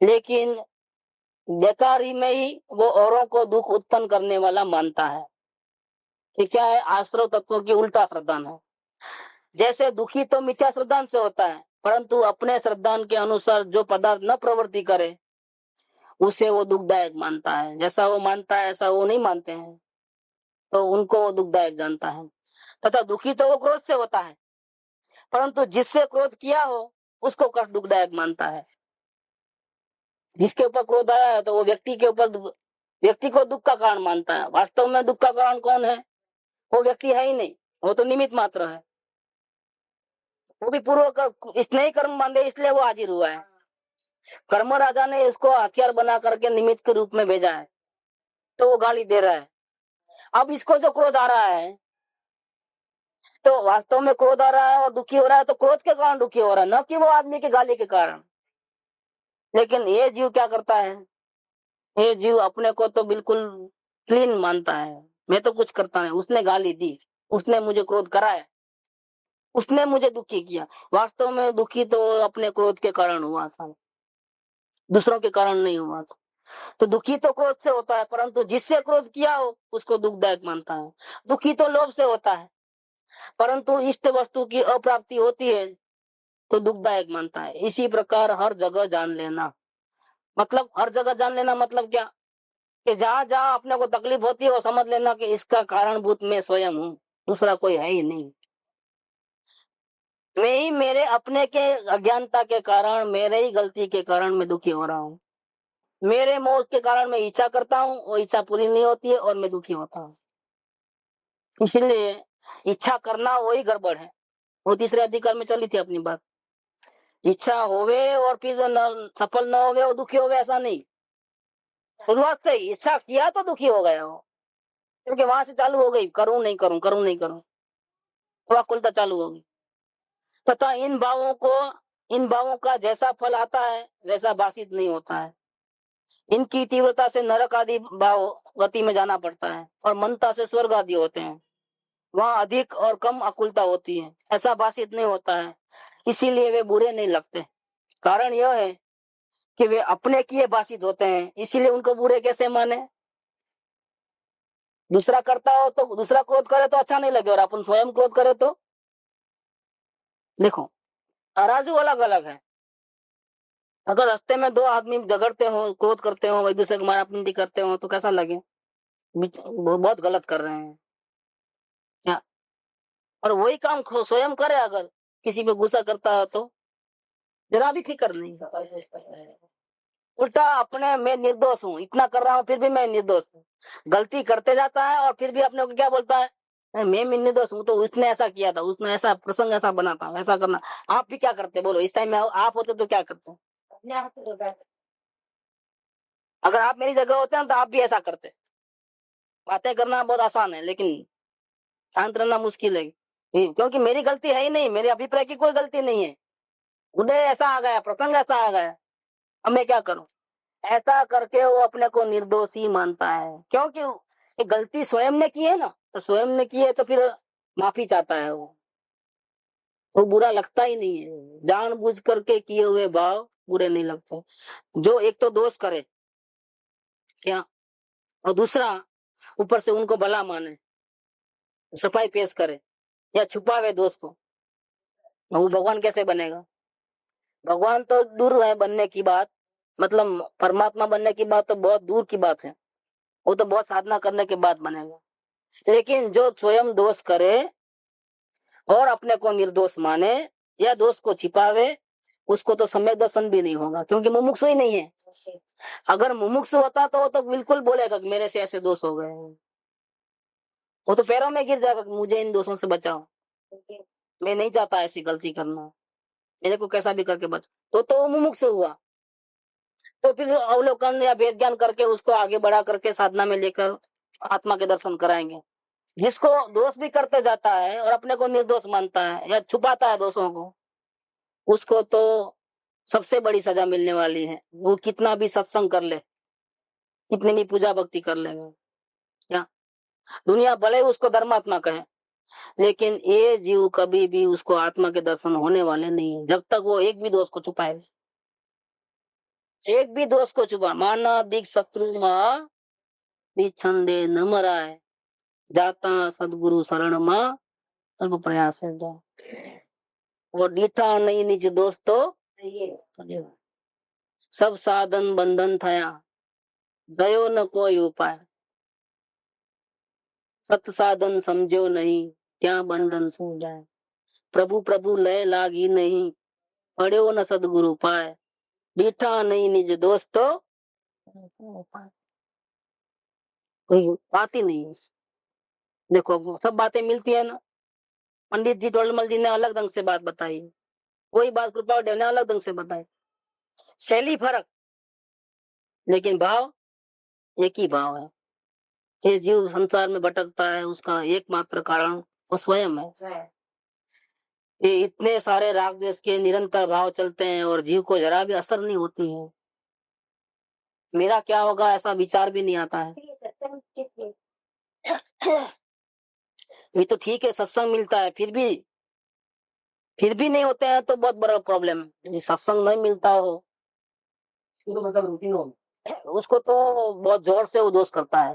लेकिन बेकारी में ही वो औरों को दुख उत्पन्न करने वाला मानता है कि क्या है, आश्रव तत्वों की उल्टा श्रद्धान है। जैसे दुखी तो मिथ्या श्रद्धान से होता है, परंतु अपने श्रद्धान के अनुसार जो पदार्थ न प्रवृत्ति करे उसे वो दुखदायक मानता है। जैसा वो मानता है ऐसा वो नहीं मानते हैं, तो उनको वो दुखदायक जानता है। तथा दुखी तो वो क्रोध से होता है, परंतु जिससे क्रोध किया हो उसको कष्ट दुखदायक मानता है। जिसके ऊपर क्रोध आया है तो वो व्यक्ति के ऊपर, व्यक्ति को दुख का कारण मानता है। वास्तव में दुख का कारण कौन है? वो व्यक्ति है ही नहीं, वो तो निमित्त मात्र है। वो भी पूर्व स्नेही कर्म बांधे इसलिए वो हाजिर हुआ है। कर्म राजा ने इसको हथियार बना करके निमित्त के रूप में भेजा है, तो वो गाली दे रहा है। अब इसको जो क्रोध आ रहा है, तो वास्तव में क्रोध आ रहा है और दुखी हो रहा है, तो क्रोध के कारण दुखी हो रहा है, न कि वो आदमी की गाली के कारण। लेकिन ये जीव क्या करता है? ये जीव अपने को तो बिल्कुल क्लीन मानता है, मैं तो कुछ करता नहीं, उसने गाली दी, उसने मुझे क्रोध कराया, उसने मुझे दुखी किया। वास्तव में दुखी तो अपने क्रोध के कारण हुआ था, दूसरों के कारण नहीं हुआ था। तो दुखी तो क्रोध से होता है, परंतु जिससे क्रोध किया हो उसको दुखदायक मानता है। दुखी तो लोभ से होता है, परंतु इष्ट वस्तु की अप्राप्ति होती है तो दुखदायक मानता है। इसी प्रकार हर जगह जान लेना, मतलब हर जगह जान लेना मतलब क्या, कि जहां जहां अपने को तकलीफ होती है वो समझ लेना कि इसका कारणभूत मैं स्वयं हूँ, दूसरा कोई है ही नहीं। मैं ही, मेरे अपने के अज्ञानता के कारण, मेरे ही गलती के कारण मैं दुखी हो रहा हूँ। मेरे मोह के कारण मैं इच्छा करता हूँ, वो इच्छा पूरी नहीं होती है और मैं दुखी होता हूँ। इसलिए इच्छा करना वही गड़बड़ है। वो तीसरे अधिकार में चली थी अपनी बात। इच्छा होवे और फिर सफल न होवे और दुखी होवे, ऐसा नहीं। शुरुआत से इच्छा किया तो दुखी हो गया वो, क्योंकि वहां से चालू हो गई, करूं नहीं करूं, करूं नहीं करूं, तो आकुलता चालू होगी। तथा इन भावों का जैसा फल आता है वैसा बासित नहीं होता है। इनकी तीव्रता से नरक आदि भाव गति में जाना पड़ता है, और मनता से स्वर्ग आदि होते हैं, वहां अधिक और कम आकुलता होती है, ऐसा बासित नहीं होता है। इसीलिए वे बुरे नहीं लगते। कारण यह है कि वे अपने किए बासित होते हैं, इसीलिए उनको बुरे कैसे माने? दूसरा करता हो तो, दूसरा क्रोध करे तो अच्छा नहीं लगे, और अपन स्वयं क्रोध करे तो। देखो, तराजू अलग अलग है। अगर रास्ते में दो आदमी झगड़ते हो, क्रोध करते हो, एक दूसरे को मारापिंडी करते हो, तो कैसा लगे? वो बहुत गलत कर रहे हैं क्या? और वही काम स्वयं करे, अगर किसी पे गुस्सा करता है तो जरा भी फिक्र नहीं, उल्टा अपने मैं निर्दोष हूँ, इतना कर रहा हूँ फिर भी मैं निर्दोष हूँ, गलती करते जाता है और फिर भी अपने को क्या बोलता है, मैं निर्दोष हूँ, तो उसने ऐसा किया था, उसने ऐसा प्रसंग ऐसा बना था, ऐसा करना। आप भी क्या करते बोलो? इस टाइम में आप होते तो क्या करते? अगर आप मेरी जगह होते हैं तो आप भी ऐसा करते। बातें करना बहुत आसान है, लेकिन शांत रहना मुश्किल है, क्योंकि मेरी गलती है ही नहीं, मेरे अभिप्राय की कोई गलती नहीं है। उदय ऐसा आ गया, प्रसंग ऐसा आ गया, अब मैं क्या करूं? ऐसा करके वो अपने को निर्दोषी मानता है, क्योंकि ये गलती स्वयं ने की है ना, तो स्वयं ने की है तो फिर माफी चाहता है वो बुरा लगता ही नहीं है। जानबूझ करके किए हुए भाव बुरे नहीं लगते। जो एक तो दोष करे क्या, और दूसरा ऊपर से उनको भला माने, सफाई पेश करे या छुपावे दोष को, वो भगवान कैसे बनेगा? भगवान तो दूर है बनने की बात, मतलब परमात्मा बनने की बात तो बहुत दूर की बात है, वो तो बहुत साधना करने के बाद बनेगा। लेकिन जो स्वयं दोष करे और अपने को निर्दोष माने या दोष को छिपावे, उसको तो सम्यक दर्शन भी नहीं होगा, क्योंकि मुमुक्षु ही नहीं है। अगर मुमुक्षु होता तो वो तो बिल्कुल बोलेगा कि मेरे से ऐसे दोष हो गए, वो तो पैरों में गिर जाएगा कि मुझे इन दोषों से बचाओ, मैं नहीं चाहता ऐसी गलती करना, मेरे को कैसा भी करके बचाओ, तो वो मुमुक्षु हुआ। तो फिर अवलोकन या वेद ज्ञान करके उसको आगे बढ़ा करके साधना में लेकर आत्मा के दर्शन कराएंगे। जिसको दोष भी करते जाता है और अपने को निर्दोष मानता है या छुपाता है दोषों को, उसको तो सबसे बड़ी सजा मिलने वाली है। वो कितना भी सत्संग कर ले, कितनी भी पूजा भक्ति कर ले, क्या दुनिया भले उसको धर्मात्मा कहे, लेकिन ये जीव कभी भी उसको आत्मा के दर्शन होने वाले नहीं है जब तक वो एक भी दोष को छुपाए। एक भी दोष को छुपा, माना दिख शत्रु मां छंदे न मराए, जाता सदगुरु शरण मां सर्व प्रयास है दो। वो डीठा नहीं निज दोस्तों, सब साधन बंधन थया, दयो न कोई उपाय, सत साधन समझो नहीं, क्या बंधन सो जाए, प्रभु प्रभु लय लागी नहीं, पढ़ो न सदगुरु पाए, डीठा नहीं निज दोस्तों, कोई बात ही नहीं है। देखो सब बातें मिलती है ना, पंडित जी टोलमल जी ने अलग ढंग से बात बताई, कोई बात कृपा ने अलग ढंग से बताई, शैली फर्क, लेकिन भाव एक ही भाव है। ये जीव संसार में भटकता है, उसका एकमात्र कारण वो स्वयं है। ये इतने सारे राग द्वेष के निरंतर भाव चलते हैं और जीव को जरा भी असर नहीं होती है, मेरा क्या होगा ऐसा विचार भी नहीं आता है। ये तो ठीक है सत्संग मिलता है, फिर भी नहीं होते हैं तो बहुत बड़ा प्रॉब्लम है। सत्संग नहीं मिलता हो तो मतलब रूटीन हो, उसको तो बहुत जोर से वो दोष करता है।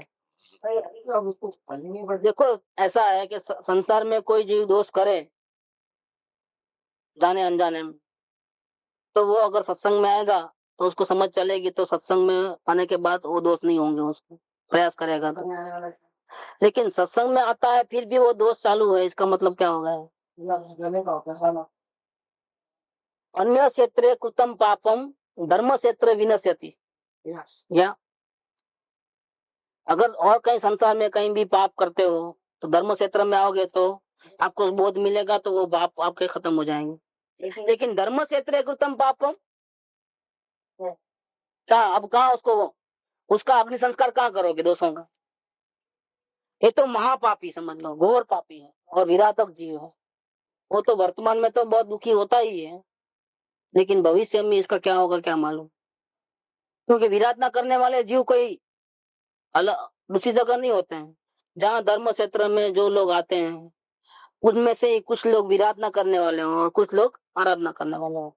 देखो ऐसा है कि संसार में कोई जीव दोष करे जाने अनजाने में, तो वो अगर सत्संग में आएगा तो उसको समझ चलेगी, तो सत्संग में आने के बाद वो दोष नहीं होंगे, उसको प्रयास करेगा तो। लेकिन सत्संग में आता है फिर भी वो दोष चालू है, इसका मतलब क्या होगा? अन्य क्षेत्रे कृतम पापम धर्म क्षेत्र विनश्यति, या अगर और कहीं संसार में कहीं भी पाप करते हो तो धर्म क्षेत्र में आओगे तो आपको बोध मिलेगा, तो वो पाप आपके खत्म हो जाएंगे। लेकिन धर्म क्षेत्र कृतम पापम कहाँ, अब कहाँ उसका अग्नि संस्कार कहाँ करोगे दोषों का? ये तो महापापी समझ लो, घोर पापी है और विराटक जीव है। वो तो वर्तमान में तो बहुत दुखी होता ही है, लेकिन भविष्य में इसका क्या होगा क्या मालूम, क्योंकि विराटना करने वाले जीव कोई अलग दूसरी जगह नहीं होते हैं। जहाँ धर्म क्षेत्र में जो लोग आते हैं उनमें से ही कुछ लोग विराटना करने वाले हों और कुछ लोग आराधना करने वाले हों।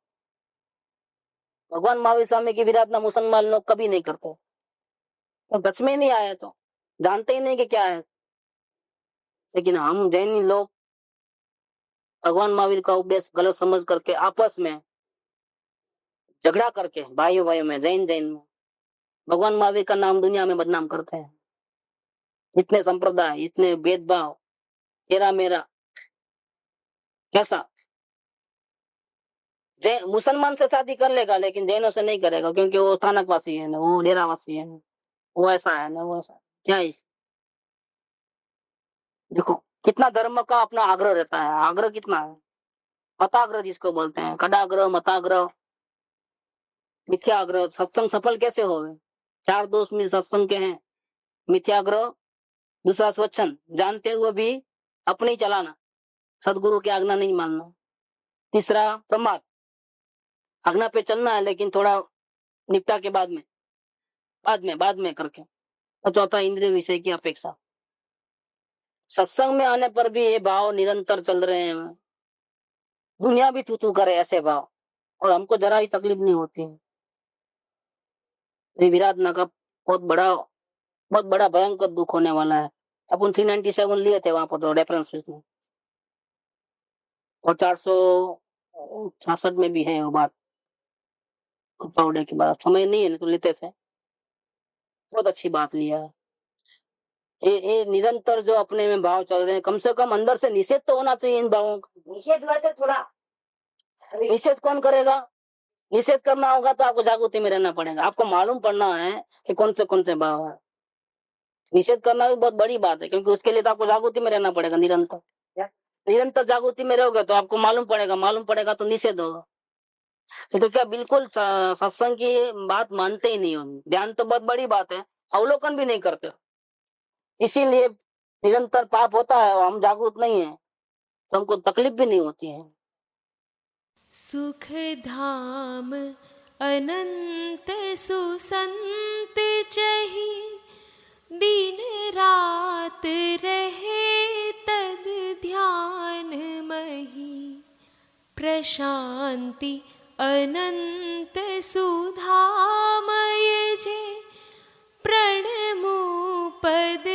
भगवान महावीर स्वामी की विराटना मुसलमान लोग कभी नहीं करते, तो बच में नहीं आया, तो जानते ही नहीं कि क्या है। लेकिन हम जैनी लोग भगवान महावीर का उपदेश गलत समझ करके आपस में झगड़ा करके भाइयों भाइयों में जैन में भगवान महावीर का नाम दुनिया में बदनाम करते हैं। इतने संप्रदाय, इतने भेदभाव, तेरा मेरा, कैसा? जैन मुसलमान से शादी कर लेगा लेकिन जैनों से नहीं करेगा, क्योंकि वो स्थानकवासी है ना, वो डेरावासी है ना, वो ऐसा है ना, वो ऐसा क्या है। देखो कितना धर्म का अपना आग्रह रहता है, आग्रह कितना है, मताग्रह जिसको बोलते हैं, कडाग्रह, मताग्रह, मिथ्याग्रह। सत्संग सफल कैसे हो? चार दोस्त मिल सत्संग के हैं, मिथ्याग्रह, दूसरा स्वच्छंद, जानते हुए भी अपने ही चलाना, सदगुरु की आज्ञा नहीं मानना। तीसरा प्रमाद, आज्ञा पे चलना है लेकिन थोड़ा निपटा के बाद में करके। और चौथा इंद्रिय विषय की अपेक्षा। सत्संग में आने पर भी ये भाव निरंतर चल रहे हैं, दुनिया भी तू करे ऐसे भाव, और हमको जरा ही तकलीफ नहीं होती है। ये विराधना का बहुत बड़ा भयंकर दुख होने वाला है। अपन 397 लिए थे वहां पर तो रेफरेंस में, और 466 में भी है वो बात। पाउडे की बात समय नहीं है, तो लेते थे। बहुत अच्छी बात लिया है। ये निरंतर जो अपने में भाव चल रहे हैं, कम से कम अंदर से निषेध तो होना चाहिए इन भावों का। निषेध हुआ तो थोड़ा निषेध कौन करेगा? निषेध करना होगा तो आपको जागृति में रहना पड़ेगा। आपको मालूम पड़ना है कि कौन से भाव है। निषेध करना भी बहुत बड़ी बात है, क्योंकि उसके लिए तो आपको जागृति में रहना पड़ेगा निरंतर जागृति में रहोगे तो आपको मालूम पड़ेगा तो निषेध होगा। तो क्या बिल्कुल सत्संग की बात मानते ही नहीं हो। ध्यान तो बहुत बड़ी बात है, अवलोकन भी नहीं करते, इसीलिए निरंतर पाप होता है और हम जागरूक नहीं है, तो हमको तकलीफ भी नहीं होती है। सुख धाम अनंत सुसंत चही, दिन रात रहे तद ध्यान मही। प्रशांति अनंत सुधामय जे, प्रणमो पद